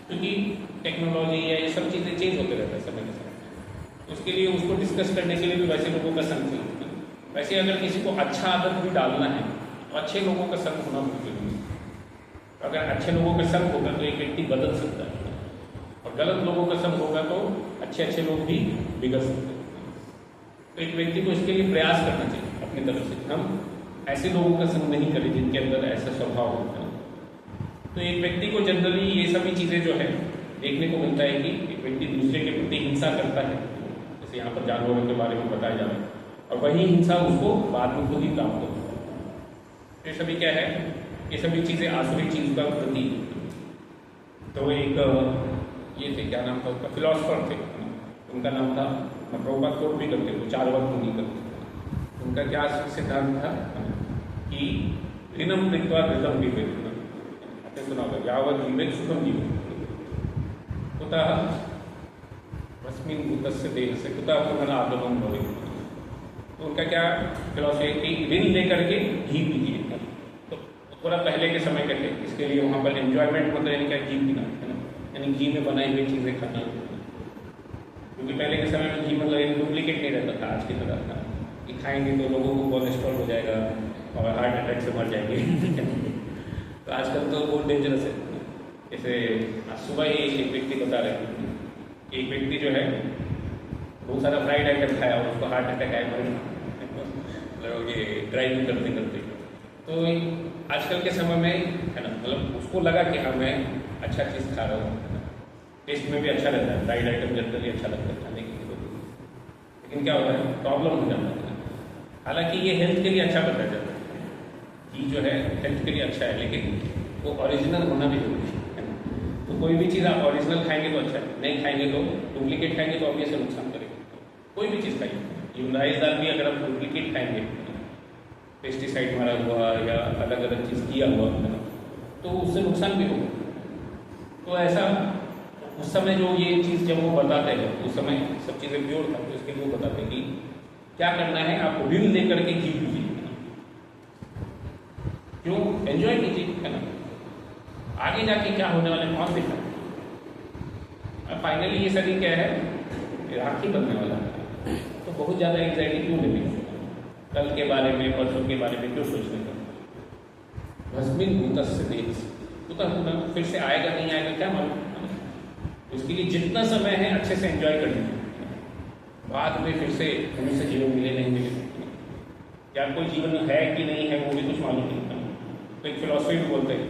S1: क्योंकि टेक्नोलॉजी या ये सब चीज़ें चेंज होते रहता है समय के साथ। उसके लिए उसको डिस्कस करने के लिए भी वैसे लोगों का संग चाहिए। वैसे अगर किसी को अच्छा आदत भी डालना है तो अच्छे लोगों का संग होना बहुत जरूरी है। अगर अच्छे लोगों का संग होगा तो एक व्यक्ति बदल सकता है, और गलत लोगों का संग होगा तो अच्छे लोग भी बिगड़ सकते हैं। तो एक व्यक्ति को इसके लिए प्रयास करना चाहिए अपनी तरफ से, हम ऐसे लोगों का संग नहीं करें जिनके अंदर ऐसा स्वभाव होता है। तो एक व्यक्ति को जनरली ये सभी चीज़ें जो है देखने को मिलता है कि एक व्यक्ति दूसरे के प्रति हिंसा करता है, जैसे यहाँ पर जानवरों के बारे में बताया जा रहा है, और वही हिंसा उसको बाद में खुद ही प्राप्त होती है। ये सभी क्या है, ये सभी चीज़ें आसुरी चीज़ का प्रतीक। तो एक ये थे, क्या नाम था उसका, फिलोसफर थे, उनका नाम था, प्रभुपाद कोट भी करते थे, 4 वक्त नहीं करते। उनका क्या सिद्धांत था कि ऋणम कृत्वा धृतम विवेक, आपने सुना होगा, यावत् विवेक सुखम जीवन कुतः अस्मिन् भूतस्य देहस्य कुतः पुनरागमनं भवेत्। तो उनका क्या फिलॉसफी है कि ऋण लेकर के घी पीजिए, तो थोड़ा पहले के समय कहते, इसके लिए वहाँ पर एंजॉयमेंट मतलब यानी क्या, घी पीना, है ना, यानी घी में बनाई हुई चीज़ें खाना। क्योंकि पहले के समय में घी मतलब डुप्लीकेट नहीं रहता था आज की तरह का, कि खाएंगे तो लोगों को कोलेस्ट्रॉल हो जाएगा और हार्ट अटैक से मर जाएंगे। तो आजकल तो बहुत डेंजरस है। जैसे आज सुबह ही एक व्यक्ति बता रहे हैं कि एक व्यक्ति जो है बहुत सारा फ्राइड आइटम खाया और उसको हार्ट अटैक आया, मर मतलब ये ड्राइविंग करते करते। तो आजकल के समय में, है ना, मतलब उसको लगा कि हाँ मैं अच्छा चीज़ खा रहा हूँ, टेस्ट में भी अच्छा रहता है, फ्राइड आइटम जनरली अच्छा लगता है खाने के लिए, लेकिन क्या होता है, प्रॉब्लम हो जाता है। हालांकि ये हेल्थ के लिए अच्छा बताया जाता है, घी जो है हेल्थ के लिए अच्छा है, लेकिन वो ओरिजिनल होना भी जरूरी है। तो कोई भी चीज़ आप ओरिजिनल खाएंगे तो अच्छा है, नहीं खाएंगे तो डुप्लीकेट खाएंगे तो ऑब्वियसली नुकसान करेगा। कोई भी चीज़ खाइए, इवन राइस दाल भी अगर आप डुप्लीकेट खाएंगे, पेस्टिसाइड मारा हुआ या अलग अलग चीज़ किया हुआ, तो उससे नुकसान भी होगा। तो ऐसा उस समय जो ये चीज़ जब वो बताते हैं, उस समय सब चीज़ें प्योर था, तो इसके लिए वो बताते हैं कि क्या करना है, आप ऋण लेकर के घी पीजिए, क्यों, एंजॉय कीजिए, है ना। आगे जाके क्या होने वाला है कौन देखा। अब फाइनली ये शरीर क्या है, राखी बनने वाला है, तो बहुत ज़्यादा एंग्जाइटी क्यों लेनी, कल के बारे में, परसों के बारे में क्यों सोचने का। भस्मिन भूतस्य देहस्य कुतः, फिर से आएगा नहीं आएगा क्या मालूम। उसके लिए जितना समय है अच्छे से एंजॉय करना है, बाद में फिर से हमें से जीवन मिले नहीं मिले, क्या कोई जीवन है कि नहीं है वो भी कुछ मालूम नहीं। तो एक फिलॉसफी भी बोलते हैं,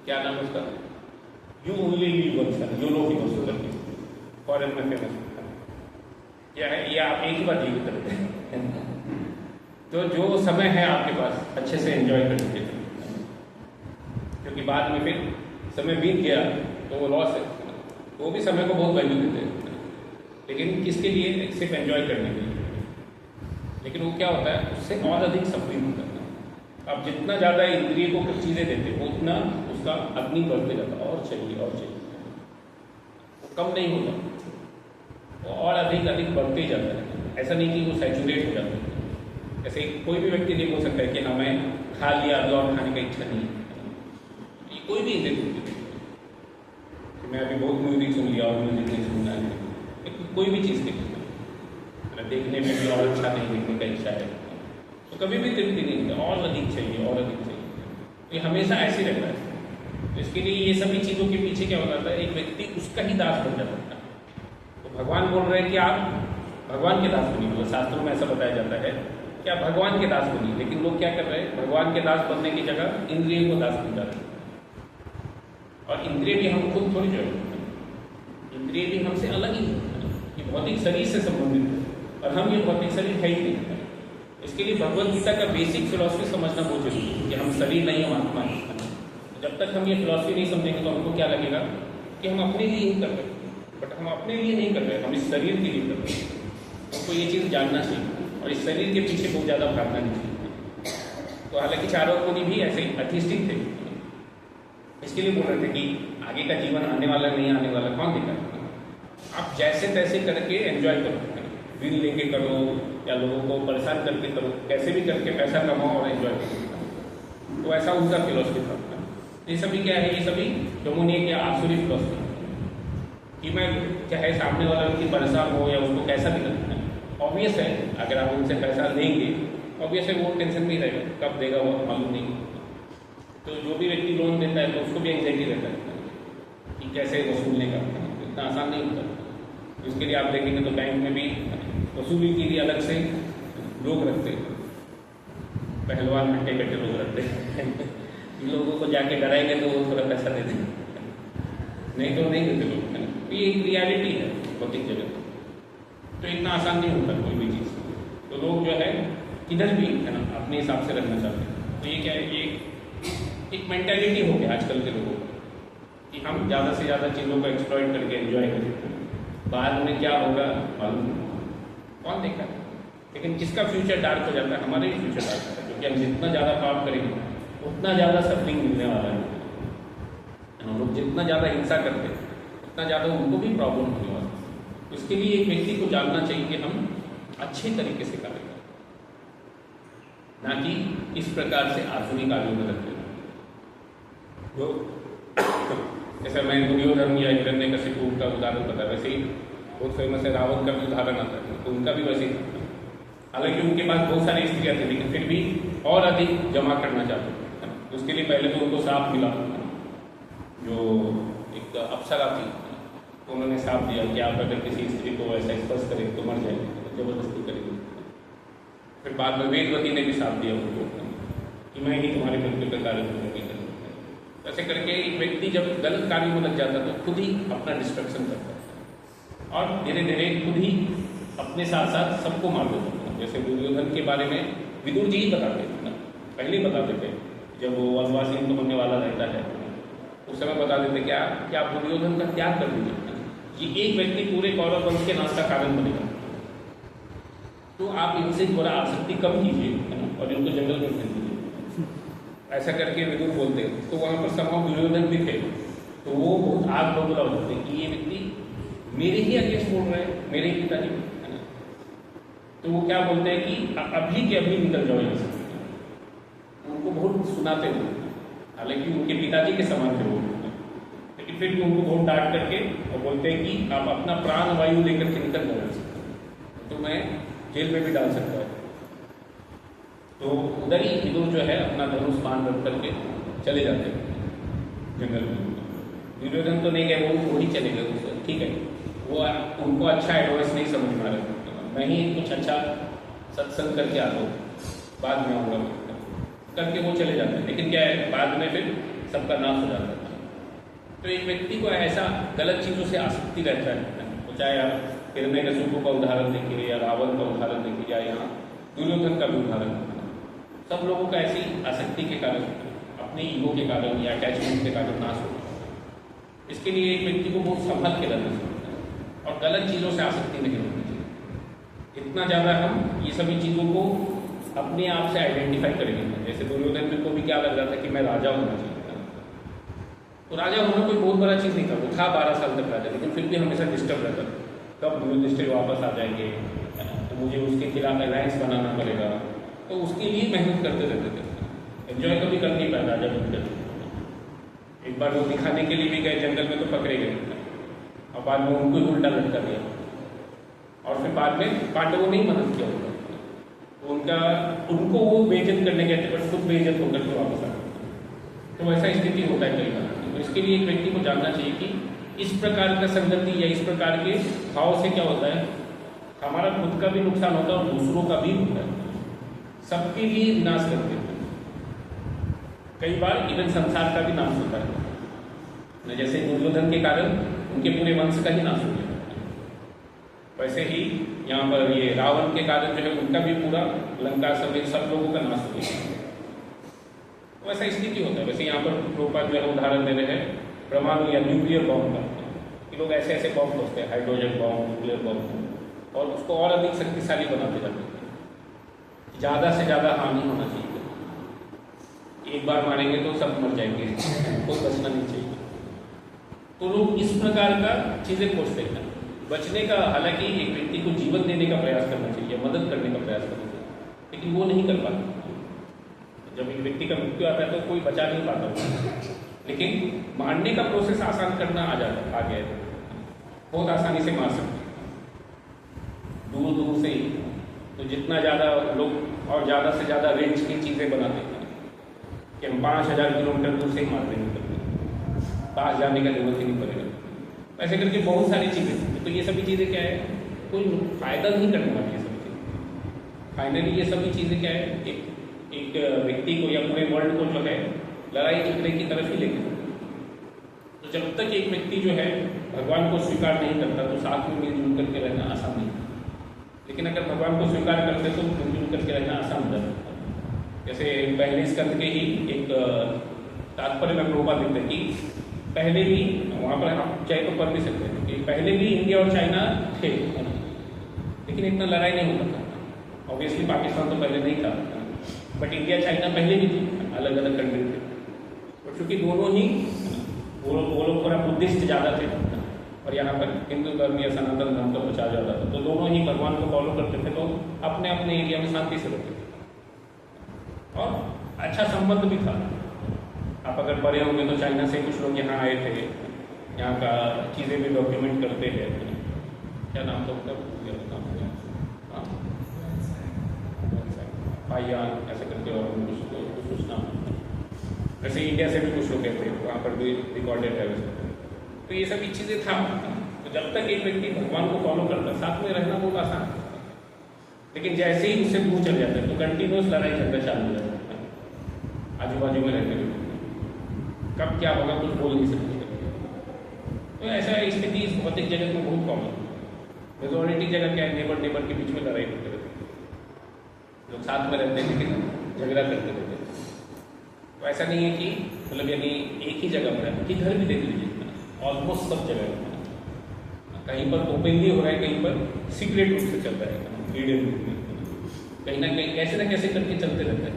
S1: क्या नाम उसका, you only live once, you know ही वंस करके, फॉरेन में फेमस क्या है, ये आप एक ही बार जीवित करते हैं। तो जो समय है आपके पास अच्छे से एंजॉय कर लीजिए, क्योंकि बाद में फिर समय बीत गया तो वो लॉस है। वो भी समय को बहुत वैल्यू देते हैं, लेकिन किसके लिए? सिर्फ एंजॉय करने के लिए। लेकिन वो क्या होता है, उससे और अधिक सफरिंग होता है। आप जितना ज़्यादा इंद्रिय को कुछ चीज़ें देते हो उतना उसका अग्नि बढ़ते जाता है, और चाहिए और चाहिए, वो कम नहीं होता, वो और अधिक अधिक बढ़ते जाता है। ऐसा नहीं कि वो सैचुरेट हो जाता है। ऐसे कोई भी व्यक्ति नहीं बोल सकता है कि हमें खा लिया अभी और खाने का इच्छा नहीं है। ये कोई भी इंद्रिय कि मैं अभी बहुत म्यूजिक सुन लिया और म्यूजिक नहीं सुनना है, कोई भी चीज़ नहीं, देखने में भी और अच्छा नहीं देखने का इच्छा है, तो कभी भी तृप्ति नहीं होता, और अधिक चाहिए और अधिक चाहिए। ये हमेशा ऐसे ही रहता है। तो इसके लिए ये सभी चीज़ों के पीछे क्या हो जाता है, एक व्यक्ति उसका ही दास बन जाता है। तो भगवान बोल रहे हैं कि आप भगवान के दास बनिए, मतलब शास्त्रों में ऐसा बताया जाता है कि आप भगवान के दास बनिए। लेकिन लोग क्या कर रहे हैं, भगवान के दास बनने की जगह इंद्रियों को दास बन जाते हैं। और इंद्रिय भी हम खुद थोड़ी जो है, इंद्रिय भी हमसे अलग ही है, ये भौतिक शरीर से संबंधित है, और हम ये भौतिक शरीर है ही नहीं। इसके लिए भगवद गीता का बेसिक फिलॉसफी समझना बहुत जरूरी है कि हम शरीर नहीं, हम आत्मा है। जब तक हम ये फिलॉसफी नहीं समझेंगे तो हमको क्या लगेगा कि हम अपने लिए ही कर रहे हैं, बट हम अपने लिए नहीं कर रहे, हम इस शरीर के लिए कर रहे हैं। हमको ये चीज़ जानना चाहिए, और इस शरीर के पीछे बहुत ज़्यादा भागना नहीं चाहिए। तो हालांकि चारों मुनि भी ऐसे अतिष्ठित थे, इसके लिए बोल रहे थे कि आगे का जीवन आने वाला नहीं आने वाला कौन देखा, आप जैसे तैसे करके एंजॉय करो, ऋण लेके करो या लोगों को परेशान करके करो, कैसे भी करके पैसा कमाओ और एंजॉय करो। तो ऐसा उनका फिलॉसफी था। ये सभी क्या है, ये सभी यमुनी की आसुरी फिलॉसफी कि मैं चाहे सामने वाला व्यक्ति परेशान हो या उसको कैसा भी लगता है, ऑब्वियस है अगर आप उनसे पैसा लेंगे, ऑब्वियस है वो टेंशन नहीं रहेगा, कब देगा वो मालूम नहीं। तो जो भी व्यक्ति लोन देता है तो उसको भी एंग्जाइटी रहता है कि कैसे वसूलने का, इतना आसान नहीं होता। इसके लिए आप देखेंगे तो बैंक में भी वसूली के लिए अलग से लोग रखते हैं, पहलवान हट्टे कट्टे लोग रखते हैं लोगों को जाके डराएंगे तो वो थोड़ा पैसा दे देंगे, नहीं तो नहीं देते लोग, है ना। तो ये एक रियलिटी है भौतिक जगत, तो इतना आसान नहीं होता कोई भी चीज़। तो लोग जो है किधर भी है ना अपने हिसाब से रखना चाहते हैं। तो ये क्या है, ये एक मेंटालिटी हो गया आजकल के लोगों की कि हम ज़्यादा से ज़्यादा चीज़ों को एक्सप्लॉइट करके एंजॉय करें, बाद में क्या होगा मालूम कौन देखा है। लेकिन किसका फ्यूचर डार्क हो जाता है, हमारे ही फ्यूचर डार्क होता है, क्योंकि हम जितना ज़्यादा पाप करेंगे उतना ज़्यादा सफरिंग मिलने वाला है। हम लोग जितना ज़्यादा हिंसा करते हैं उतना ज़्यादा उनको भी प्रॉब्लम होने वाला है। तो इसके लिए एक व्यक्ति को जानना चाहिए कि हम अच्छे तरीके से कार्य करें, ना कि इस प्रकार से आसुरी कार्यों में रखते हैं। जो जैसे मैं दुर्योधन या हिरण्यकशिपु का उदाहरण बताया, वैसे ही बहुत फेमस है रावण का भी उदाहरण आता है, तो उनका भी वैसे ही था। हालांकि उनके पास बहुत सारी स्त्रियाँ थी, लेकिन फिर भी और अधिक जमा करना चाहते थे। उसके लिए पहले तो उनको साप मिला, जो एक अप्सरा थी, तो उन्होंने साप दिया कि आप अगर किसी स्त्री को ऐसा स्पर्श करें तो मर जाएंगे, जबरदस्ती करेंगे। फिर बाद में वेदवती ने भी साप दिया उनको कि मैं ही तुम्हारे मृत्यु का कारण बनूंगी। ऐसे करके एक व्यक्ति जब गलत कार्य में लग जाता है तो खुद ही अपना डिस्ट्रक्शन करता है और धीरे धीरे खुद ही अपने साथ साथ सबको मार देता है। जैसे दुर्योधन के बारे में विदुर जी ही बताते थे ना, पहले ही बताते थे जब वो वनवासी इनको होने वाला रहता है उस समय बता देते क्या कि आप दुर्योधन का त्याग कर दीजिए, कि एक व्यक्ति पूरे कौरव वंश के नाश का कारण बनेगा, तो आप इनसे थोड़ा आसक्ति कम कीजिए, है ना, और इनको जंगल में फेंक दीजिए। ऐसा करके विदुर बोलते हैं। तो वहाँ पर संभव दुर्योधन भी थे, तो वो बहुत आग बबूला हो जाते कि ये व्यक्ति मेरे ही अगेंस्ट बोल रहे हैं, मेरे ही पिताजी, है ना। तो वो क्या बोलते हैं कि अभी के अभी निकल जाओ यहाँ से। उनको बहुत सुनाते थे, हालांकि उनके पिताजी के समान थे वो, लेकिन फिर भी उनको बहुत डांट करके और बोलते हैं कि आप अपना प्राण वायु लेकर के निकल जाओ, तो मैं जेल में भी डाल सकता है। तो उधर ही विदुर जो है अपना धनुष बाण रख करके चले जाते हैं जंगल में। दुर्योधन तो नहीं गए, वो ही चले गए, ठीक है, वो उनको अच्छा एडवाइस नहीं समझ में आ रहा, मैं ही कुछ अच्छा सत्संग करके आता हूँ, बाद में आऊँगा करके वो चले जाते हैं। लेकिन क्या है, बाद में फिर सबका नाश हो जाता है। तो एक व्यक्ति को ऐसा गलत चीज़ों से आसक्ति रहता है, तो चाहे आप हिरण्यकशिपु का उदाहरण देखिए या रावण का उदाहरण देखिए या यहाँ दुर्योधन का भी उदाहरण, सब लोगों का ऐसी आसक्ति के कारण, अपने ईगो के कारण या अटैचमेंट के कारण नाश होता है। इसके लिए एक व्यक्ति को बहुत संभल के रहना चाहिए। और गलत चीज़ों से आसक्ति नहीं होनी चाहिए। इतना ज़्यादा हम ये सभी चीज़ों को अपने आप से आइडेंटिफाई करेंगे। जैसे दुर्योधन को भी क्या लग रहा था कि मैं राजा होना चाहिए था, तो राजा होना कोई बहुत बड़ा चीज़ नहीं था, वो था 12 साल तक राजा, लेकिन फिर भी हमेशा डिस्टर्ब रहता था, कब युधिष्ठिर वापस आ जाएंगे, तो मुझे उसके खिलाफ अलायंस बनाना पड़ेगा, तो उसके लिए मेहनत करते रहते थे। एंजॉय कभी कर नहीं पाया राजा बनकर। एक बार वो दिखाने के लिए भी गए जंगल में, तो पकड़े गए और बाद में उनको ही उल्टा लटका दिया, और फिर बाद में पांडवों ने ही मदद किया उनका, तो उनको वो बेइज्जत करने गए थे, बट खुद बेइज्जत होकर के वापस आ गए। तो वैसा स्थिति होता है कई बार। तो इसके लिए एक व्यक्ति को जानना चाहिए कि इस प्रकार का संगति या इस प्रकार के भाव से क्या होता है, हमारा खुद का भी नुकसान होता है और दूसरों का भी होता है, सबके लिए विनाश करते हैं। कई बार इधर संसार का भी नाश होता है, जैसे दुर्योधन के कारण उनके पूरे वंश का ही नाश हो गया। वैसे ही यहाँ पर ये रावण के कारण जो है उनका भी पूरा लंका समेत सब लोगों का नाश हो गया। वैसा स्थिति होता है। वैसे यहाँ पर प्रोपाल जो है उदाहरण दे रहे हैं परमाणु या न्यूक्लियर बॉम्ब का, कि लोग ऐसे ऐसे बॉम्ब सोचते हैं, हाइड्रोजन बॉम्ब, न्यूक्लियर बॉम्ब, और उसको और अधिक शक्तिशाली बनाते जाते हैं। ज़्यादा से ज़्यादा हानि होना चाहिए, एक बार मारेंगे तो सब मर जाएंगे, कोई बचना नहीं चाहिए। तो लोग इस प्रकार का चीज़ें खोजते हैं बचने का। हालांकि एक व्यक्ति को जीवन देने का प्रयास करना चाहिए, मदद करने का प्रयास करना चाहिए, लेकिन वो नहीं कर पाता। जब एक व्यक्ति का मृत्यु आता है तो कोई बचा नहीं पाता, लेकिन मारने का प्रोसेस आसान करना आ गया है, बहुत आसानी से मार सकते दूर दूर से ही। तो जितना ज़्यादा लोग और ज़्यादा से ज़्यादा रेंज की चीज़ें बनाते हैं कि हम 5000 किलोमीटर दूर से ही मारते नहीं करते, पास जाने का जरूरत ही नहीं पड़ेगा। ऐसे करके बहुत सारी चीज़ें। तो ये सभी चीज़ें क्या है, कोई फायदा नहीं करने वाली है सभी चीज़ें। फाइनली ये सभी चीज़ें क्या है, एक व्यक्ति को या पूरे वर्ल्ड को जो है लड़ाई झगड़े की तरफ ही लेके। तो जब तक एक व्यक्ति जो है भगवान को स्वीकार नहीं करता तो साथ में मिलजुल करके रहना आसान नहीं। लेकिन अगर भगवान को स्वीकार करते तो मिलजुल करके रहना आसान हो जाता। जैसे पहले स्कंद के ही एक तात्पर्य में प्रभुपाद लिखते हैं कि पहले भी, वहाँ पर आप चाहे तो पढ़ भी सकते हैं कि पहले भी इंडिया और चाइना थे, लेकिन इतना लड़ाई नहीं होता था। ऑब्वियसली पाकिस्तान तो पहले नहीं था, बट इंडिया चाइना पहले भी थी, अलग अलग कंट्री थे। और चूँकि दोनों ही वो लोग थोड़ा बुद्धिस्ट ज़्यादा थे और यहाँ पर हिंदू धर्म या सनातन धर्म का प्रचार ज़्यादा था, तो दोनों ही भगवान को फॉलो करते थे, तो अपने अपने एरिया में शांति से रहते थे और अच्छा संबंध भी था। आप अगर पढ़े होंगे तो चाइना से कुछ लोग यहाँ आए थे, यहाँ का चीज़ें भी डॉक्यूमेंट करते हैं। क्या नाम था उनका, पाइयान ऐसे करके, और कुछ नाम। वैसे इंडिया से भी कुछ लोग कहते हैं, वहाँ पर भी रिकॉर्डेड है वैसे। तो ये सभी चीज़ें था। तो जब तक एक व्यक्ति भगवान को फॉलो करता, साथ में रहना बहुत आसान है। लेकिन जैसे ही उससे दूर चल जाता है तो कंटिन्यूस लड़ाई झगड़ा चालू हो जाता है आजू बाजू में रहते हुए। कब क्या होगा कुछ बोल नहीं सकते। तो ऐसा स्थिति इस भौतिक जगत में बहुत कॉमन है। मेजोरिटी जगह क्या है, नेबर नेबर के बीच में लड़ाई होते रहते हैं, लोग साथ में रहते हैं लेकिन झगड़ा करते रहते हैं। तो ऐसा नहीं है कि मतलब यानी एक ही जगह पर है, किधर भी देख लीजिए ऑलमोस्ट सब जगह कहीं पर ओपनली हो रहा है, कहीं पर सीक्रेट रूप से चल रहा है, मीडियम रूप में, कहीं ना कहीं कैसे ना कैसे करके चलते रहता है।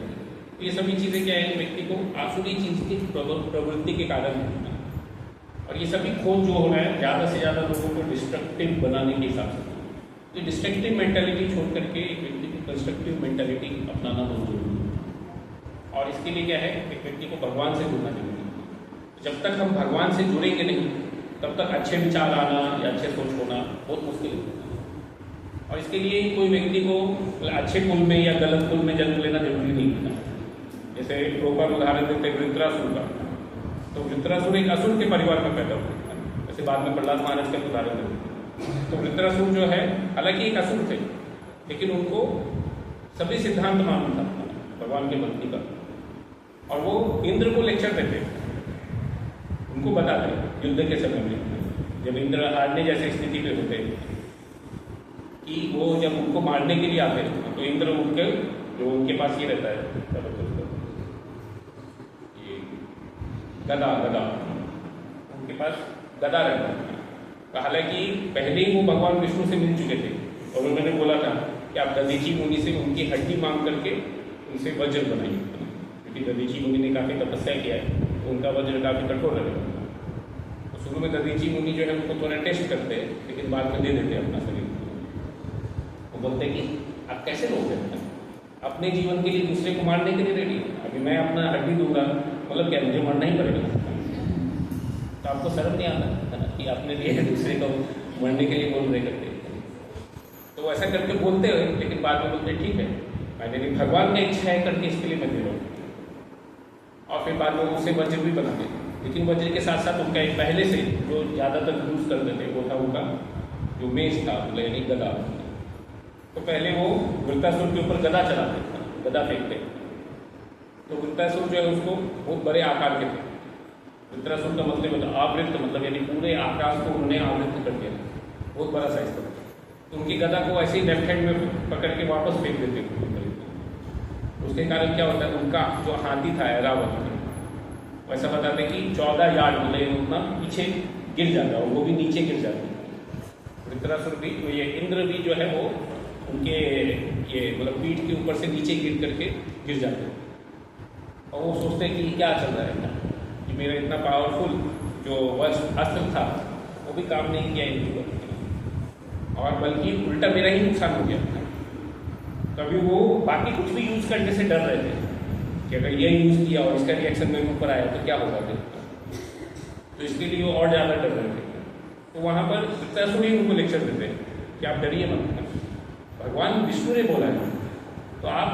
S1: तो ये सभी चीज़ें क्या है, व्यक्ति को आसुरी चीज़ की प्रवृत्ति के कारण है। और ये सभी खोज जो हो रहा है ज़्यादा से ज़्यादा लोगों को डिस्ट्रक्टिव बनाने के हिसाब से। तो डिस्ट्रक्टिव मेंटालिटी छोड़ करके एक व्यक्ति को कंस्ट्रक्टिव मेंटालिटी अपनाना बहुत जरूरी है। और इसके लिए क्या है, एक व्यक्ति को भगवान से जुड़ना जरूरी है। जब तक हम भगवान से जुड़ेंगे नहीं तब तक अच्छे विचार आना या अच्छे सोच होना बहुत मुश्किल है। और इसके लिए कोई व्यक्ति को अच्छे कुल में या गलत कुल में जन्म लेना जरूरी नहीं है। जैसे प्रोपर उदाहरण देते हैं वृत्रासुर का, तो वृत्रासुर एक असुर के परिवार में पैदा हुआ। जैसे बाद में प्रहलाद महाराज का उदाहरण देते। तो वृत्रासुर जो है हालांकि एक असुर थे, लेकिन उनको सभी सिद्धांत मालूम था भगवान के भक्ति का, और वो इंद्र को लेक्चर देते, उनको बताते युद्ध के समय में जब इंद्र हारने जैसे स्थिति पे होते कि वो जब उनको मारने के लिए आते तो इंद्र उनके जो उनके पास ये रहता है ये गदा उनके पास गदा रहता है। तो हालांकि पहले ही वो भगवान विष्णु से मिल चुके थे और उन्होंने बोला था कि आप दधीची मुनि से उनकी हड्डी मांग करके उनसे वज्र बनाइए, क्योंकि दधीची मुनि ने काफ़ी तपस्या किया है तो उनका वज्र काफ़ी कठोर रहेगा। तो शुरू में दधीची मुनि जो है उनको थोड़ा टेस्ट करते हैं, लेकिन बाद में दे देते हैं अपना शरीर। वो बोलते हैं कि आप कैसे लोग हैं, अपने जीवन के लिए दूसरे को मारने के लिए रेडी, अभी मैं अपना हड्डी दूंगा मतलब क्या मुझे मरना ही पड़ेगा। तो आपको शर्म नहीं आता है ना कि अपने लिए दूसरे को मरने के लिए बोल रहे करते। तो ऐसा करके बोलते हुए लेकिन बाद में बोलते ठीक है मैंने भगवान की इच्छा है करके इसके लिए मैं दे रहा हूँ। और फिर बाद में उसे वज्र भी बनाते, लेकिन वज्र के साथ साथ उनका एक पहले से जो ज़्यादातर यूज करते थे वो था उनका जो मेष था, मतलब यानी गदा। तो पहले वो वृत्तासुर के ऊपर गदा चलाते थे, गदा फेंकते। तो वृत्तासुर जो है उसको बहुत बड़े आकार के थे। वृत्रासुर का मतलब आवृत्त, मतलब यानी पूरे आकाश को उन्होंने आवृत्त कर दिया, बहुत बड़ा साइज था। तो उनकी गदा को ऐसे ही लेफ्ट हैंड में पकड़ के वापस फेंक देते थे। उसके कारण क्या होता है, उनका जो हाथी था ऐरावत, वैसा बताते कि 14 यार्ड मतलब उतना पीछे गिर जाता, और वो भी नीचे गिर जाते। वृत्रासुर भी, तो ये इंद्र भी जो है वो उनके ये मतलब पीठ के ऊपर से नीचे गिर करके गिर जाते। और वो सोचते हैं कि क्या चल रहा है कि मेरा इतना पावरफुल जो अस्त्र था वो भी काम नहीं किया इनके ऊपर, और बल्कि उल्टा मेरा ही नुकसान हो गया। कभी वो बाकी कुछ भी यूज करने से डर रहे थे कि अगर ये यूज किया और इसका रिएक्शन मेरे ऊपर आया तो क्या होगा फिर, तो इसके लिए वो और ज़्यादा डर रहे थे। तो वहाँ पर वृत्रासुर ही उनको लेक्चर देते हैं कि आप डरिए मत, भगवान विष्णु ने बोला है तो आप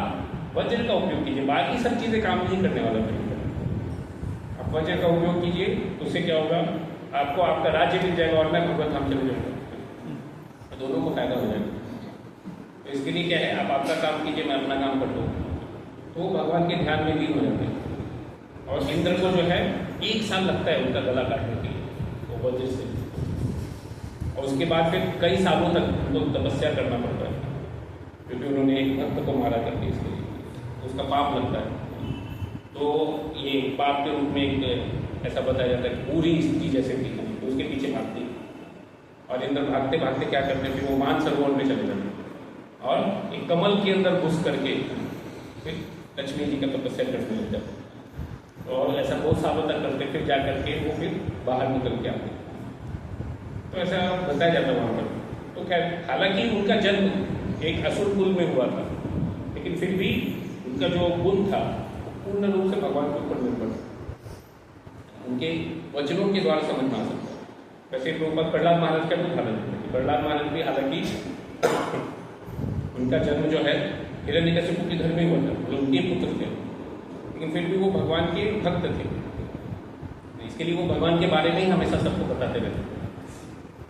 S1: वज्र का उपयोग कीजिए, बाकी सब चीज़ें काम नहीं करने वाला नहीं। आप वज्र का उपयोग कीजिए, उससे क्या होगा, आपको आपका राज्य मिल जाएगा और मैं भगवत धाम चले जाऊँगा, तो दोनों को फायदा हो जाएगा। तो इसके लिए क्या है, आप आपका काम कीजिए, मैं अपना काम करता हूँ। तो भगवान के ध्यान में लीन हो जाते हैं। और इंद्र को जो है 1 साल लगता है उनका गला काटने के लिए वो वज्र से, और उसके बाद फिर कई सालों तक उनको तपस्या करना पड़ता है, क्योंकि उन्होंने एक भक्त को मारा करके, इसलिए उसका पाप लगता है। तो ये पाप के रूप में एक ऐसा बताया जाता है कि पूरी स्त्री जैसे थी, तो उसके पीछे भागती, और इंद्र भागते भागते क्या करते फिर वो मानसरोवर में चले जाते और एक कमल के अंदर घुस करके फिर लक्ष्मी जी का तपस्या करने लग जाते। और ऐसा बहुत सालों तक करते, फिर जा करके वो फिर बाहर निकल के आते। तो ऐसा बताया जाता वहाँ पर। तो खैर, हालांकि उनका जन्म एक असुर कुल में हुआ था, लेकिन फिर भी उनका जो गुण था पूर्ण रूप से भगवान के ऊपर निर्भर था, उनके वचनों के द्वारा समझ में आ सकता है। वैसे प्रभुपाद प्रहलाद महाराज का कुछ हालत है, प्रहलाद महाराज भी हालांकि उनका जन्म जो है हिरण्यकशिपु के घर में हुआ था, मतलब उनके पुत्र थे, लेकिन फिर भी वो भगवान के भक्त थे। इसके लिए वो भगवान के बारे में ही हमेशा सबको बताते रहते।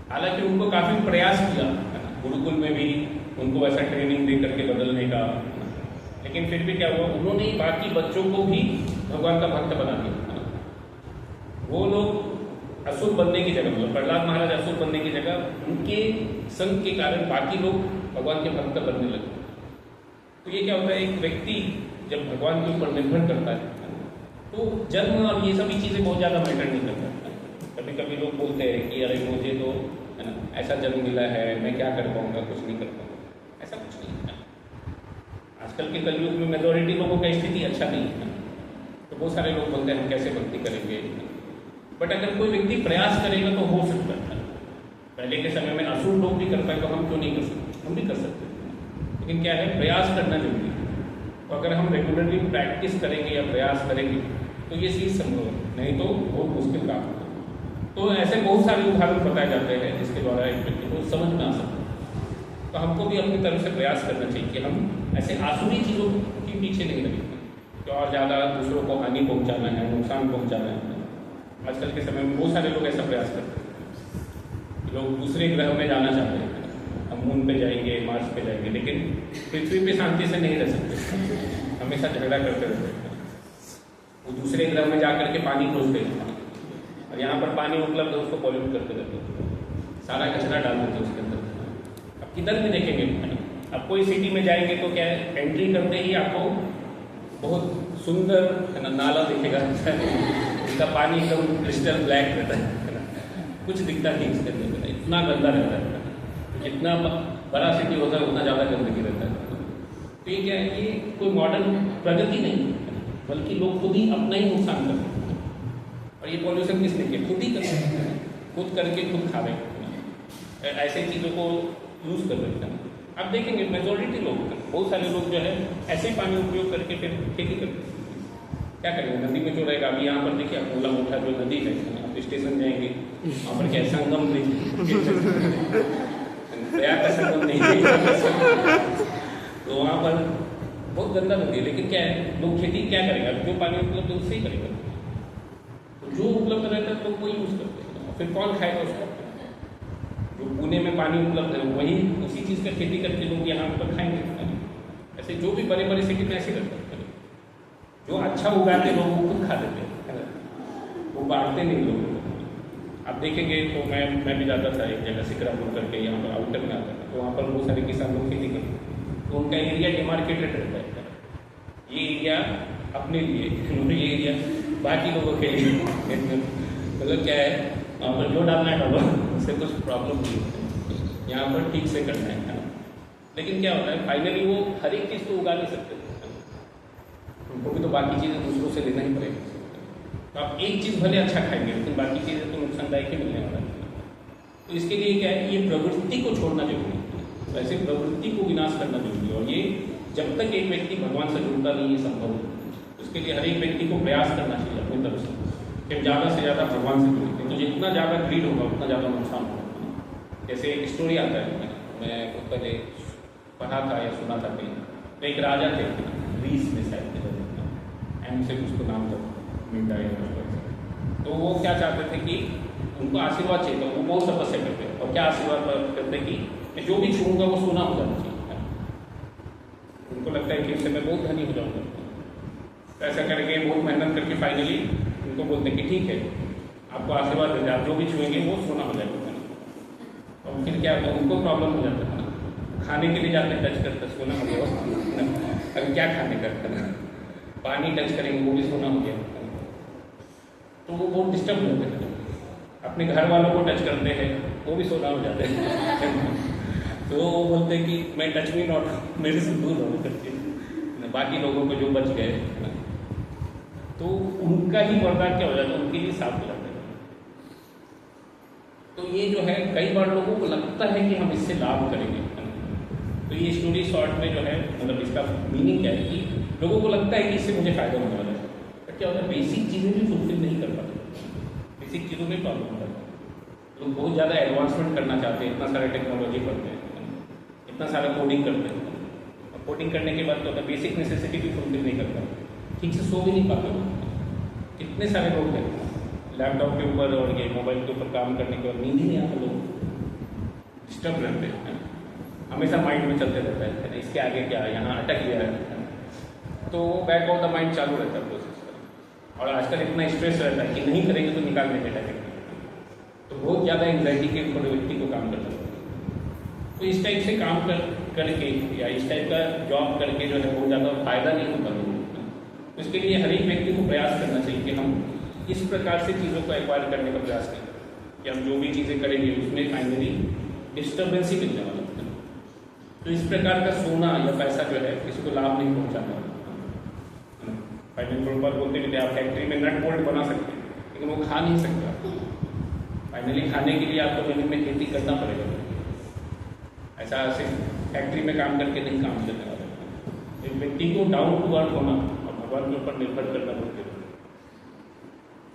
S1: हालांकि उनको काफ़ी प्रयास किया गुरुकुल में भी उनको ऐसा ट्रेनिंग दे करके बदलने का, लेकिन फिर भी क्या हुआ, उन्होंने बाकी बच्चों को भी भगवान का भक्त बना दिया। वो लोग असुर बनने की जगह, मतलब प्रहलाद महाराज असुर बनने की जगह उनके संग के कारण बाकी लोग भगवान के भक्त बनने लगे। तो ये क्या होता है, एक व्यक्ति जब भगवान के ऊपर निर्भर करता है तो जन्म और ये सभी चीज़ें बहुत ज़्यादा मैटर नहीं करता। कभी कभी लोग बोलते हैं कि अरे मुझे तो है ना ऐसा जन्म मिला है, मैं क्या कर पाऊँगा, कुछ नहीं कर पाऊँगा। ऐसा कुछ नहीं है। आजकल के कलयुग में मेजॉरिटी लोगों का स्थिति अच्छा नहीं है, तो बहुत सारे लोग बोलते हैं हम कैसे भक्ति करेंगे। बट अगर कोई व्यक्ति प्रयास करेगा तो हो सकता है। पहले के समय में असुर लोग भी कर पाए तो हम क्यों नहीं कर सकते, हम भी कर सकते हैं। लेकिन क्या है, प्रयास करना जरूरी है। तो अगर हम रेगुलरली प्रैक्टिस करेंगे या प्रयास करेंगे तो ये चीज़ संभव है, नहीं तो बहुत मुश्किल काम है। तो ऐसे बहुत सारे उदाहरण बताए जाते हैं जिसके द्वारा एक व्यक्ति को समझ में आ सकता है। तो हमको भी अपनी तरफ से प्रयास करना चाहिए कि हम ऐसे आसुरी चीज़ों के पीछे नहीं लगेंगे कि और ज़्यादा दूसरों को हानि पहुँचाना है, नुकसान पहुँचाना है। आजकल के समय में बहुत सारे लोग ऐसा प्रयास करते हैं। लोग दूसरे ग्रह में जाना चाहते हैं, हम मून पे जाएंगे, मार्स पे जाएंगे, लेकिन पृथ्वी पे शांति से नहीं रह सकते, हमेशा झगड़ा करते रहते हैं। वो दूसरे ग्रह में जा करके पानी खोजते हैं और यहाँ पर पानी उपलब्ध है उसको पॉल्यूट करते रहते हैं, सारा कचरा डाल देते हैं उसके अंदर। अब किधर भी देखेंगे, अब कोई सिटी में जाएंगे तो क्या है, एंट्री करते ही आपको बहुत सुंदर है ना नाला दिखेगा, इसका पानी एकदम क्रिस्टल ब्लैक रहता है कुछ दिखता नहीं इसके अंदर, इतना गंदा रहता है। जितना बड़ा सिटी होता है उतना ज़्यादा गंदगी रहता है। तो ये क्या है, ये कोई मॉडर्न प्रगति नहीं है, बल्कि लोग खुद ही अपना ही नुकसान करते हैं। और ये पॉल्यूशन किसने किया? खुद ही करते हैं, खुद करके खुद खा रहे हैं, ऐसे चीज़ों को यूज़ कर रहे हैं। आप देखेंगे मेजोरिटी लोग, बहुत सारे लोग जो है ऐसे ही पानी उपयोग करके फिर खेती करते हैं। क्या करेंगे? नदी में जो रहेगा, अभी यहाँ पर देखिए आप मोला मोटा जो नदी है, आप स्टेशन जाएंगे वहाँ पर क्या संगम प्रयाग का संगम नहीं देखा, तो वहाँ पर बहुत गंदा नदी है। लेकिन क्या है, लोग खेती क्या करेंगे? अब जो पानी उपलब्ध है उससे ही करेंगे। तो जो उपलब्ध रहता है लोग वही यूज़ करते हैं, फिर कौन खाएगा उसको? जो पुणे में पानी उपलब्ध है वही उसी चीज़ का खेती करके लोग यहाँ पर खाएंगे। ऐसे जो भी बड़े बड़े सिटी में ऐसे करते हैं, जो अच्छा उगाते लोग वो खुद खा लेते हैं, वो बांटते नहीं लोगों को। आप देखेंगे तो मैं भी जाता था एक जगह सिकरापुर करके, यहाँ पर आउटर में आता था, तो वहाँ पर बहुत सारे किसान लोग खेती करते हैं। तो उनका एरिया डिमार्केटेड रहता है, ये एरिया अपने लिए, ये एरिया बाकी लोगों के लिए। मतलब क्या है, वहाँ पर जो डालना है डालो, उससे कुछ प्रॉब्लम नहीं होती, यहाँ पर ठीक से करना है ना। लेकिन क्या होता है, फाइनली वो हर एक चीज़ को उगा नहीं सकते, उनको भी तो बाकी चीज़ें दूसरों से लेना ही पड़ेगा। तो आप एक चीज़ भले अच्छा खाएंगे, लेकिन बाकी चीज़ें तो नुकसानदायक ही मिलने वाला है। तो इसके लिए क्या है, ये प्रवृत्ति को छोड़ना जरूरी है, वैसे प्रवृत्ति को विनाश करना जरूरी है। और ये जब तक एक व्यक्ति भगवान से जुड़ता नहीं, ये संभव है। उसके लिए हर एक व्यक्ति को प्रयास करना चाहिए अपनी तरफ से कि ज़्यादा से ज़्यादा भगवान से जुड़े। तो जितना ज़्यादा ग्रीड होगा उतना ज़्यादा नुकसान होगा। जैसे एक स्टोरी आता है, मैं पहले पढ़ा था या सुना था कहीं, तो एक राजा थे ग्रीस में, शायद एम से कुछ तो नाम था, मिलता है। तो वो क्या चाहते थे कि उनको आशीर्वाद चाहिए, तो वो बहुत तपस्या करते हैं। और क्या आशीर्वाद करते कि मैं जो भी छूँगा वो सोना हो जाना चाहिए। उनको लगता है कि इससे मैं बहुत धनी हो जाऊँगा। तो ऐसा करके बहुत मेहनत करके फाइनली उनको बोलते कि ठीक है, आपको आशीर्वाद देते, आप जो भी छुएंगे वो सोना हो जाएगा। और फिर क्या होता है, उनको प्रॉब्लम हो जाता है, खाने के लिए जाते टच करते सोना हो गया। अभी क्या खाने का, पानी टच करेंगे वो भी सोना हो गया। तो वो बहुत डिस्टर्ब होते हैं। अपने घर वालों को टच करते हैं वो भी सोना हो जाते हैं। तो वो बोलते हैं कि मैं टच मी नॉट, मेरे से दूर रहो करके, बाकी लोगों को जो बच गए तो उनका ही वरदान क्या हो जाता है, उनके लिए साफ हो जाता है। तो ये जो है, कई बार लोगों को लगता है कि हम इससे लाभ करेंगे। तो ये स्टोरी शॉर्ट में जो है, मतलब इसका मीनिंग क्या है कि लोगों को लगता है कि इससे मुझे फायदा होने वाला है, बट क्या होता है, बेसिक चीज़ें भी फुलफिल नहीं कर पाते, बेसिक चीज़ों में प्रॉब्लम होता है। लोग बहुत ज़्यादा एडवांसमेंट करना चाहते हैं, इतना सारा टेक्नोलॉजी पढ़ते हैं, इतना सारा कोडिंग करते हैं। और कोडिंग करने के बाद क्या होता है, बेसिक नेसेसिटी भी फुलफिल नहीं कर पाते, ठीक से सो भी नहीं पाते। कितने सारे लोग हैं लैपटॉप के ऊपर और ये मोबाइल के ऊपर काम करने के बाद नींद ही नहीं आता, लोग डिस्टर्ब रहते हैं, हमेशा माइंड में चलते रहता है, इसके आगे क्या, यहाँ अटक गया है। तो बैक ऑफ द माइंड चालू रहता है प्रोसेस। और आजकल इतना स्ट्रेस रहता है कि नहीं करेंगे तो निकाल देंगे डायरेक्ट, तो बहुत ज़्यादा एंग्जाइटी के ऊपर व्यक्ति को काम करना पड़ता है। तो इस टाइप से काम करके या इस टाइप का जॉब करके जो है बहुत ज़्यादा फायदा नहीं होता लोगों को। इसके लिए हर एक व्यक्ति को प्रयास करना चाहिए कि हम इस प्रकार से चीज़ों को एक्वायर करने का प्रयास करें कि हम जो भी चीज़ें करेंगे उसमें फाइनली डिस्टर्बेंस ही मिलने वाला है। तो इस प्रकार का सोना या पैसा जो है किसी को लाभ नहीं पहुंचाना। फाइनल पर बोलते हैं कि आप फैक्ट्री में नट बोल्ट बना सकते हैं, लेकिन वो खा नहीं सकता। फाइनली खाने के लिए आपको जमीन में खेती करना पड़ेगा। ऐसा सिर्फ फैक्ट्री में काम करके नहीं काम चलने वाला। एक व्यक्ति को डाउन टू अर्थ होना और भगवान के ऊपर निर्भर करना बहुत जरूरी है।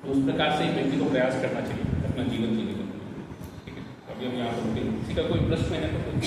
S1: तो उस प्रकार से एक व्यक्ति को प्रयास करना चाहिए अपना जीवन जीने का। ठीक है, अभी हम यहाँ पर किसी का कोई प्रश्न है तो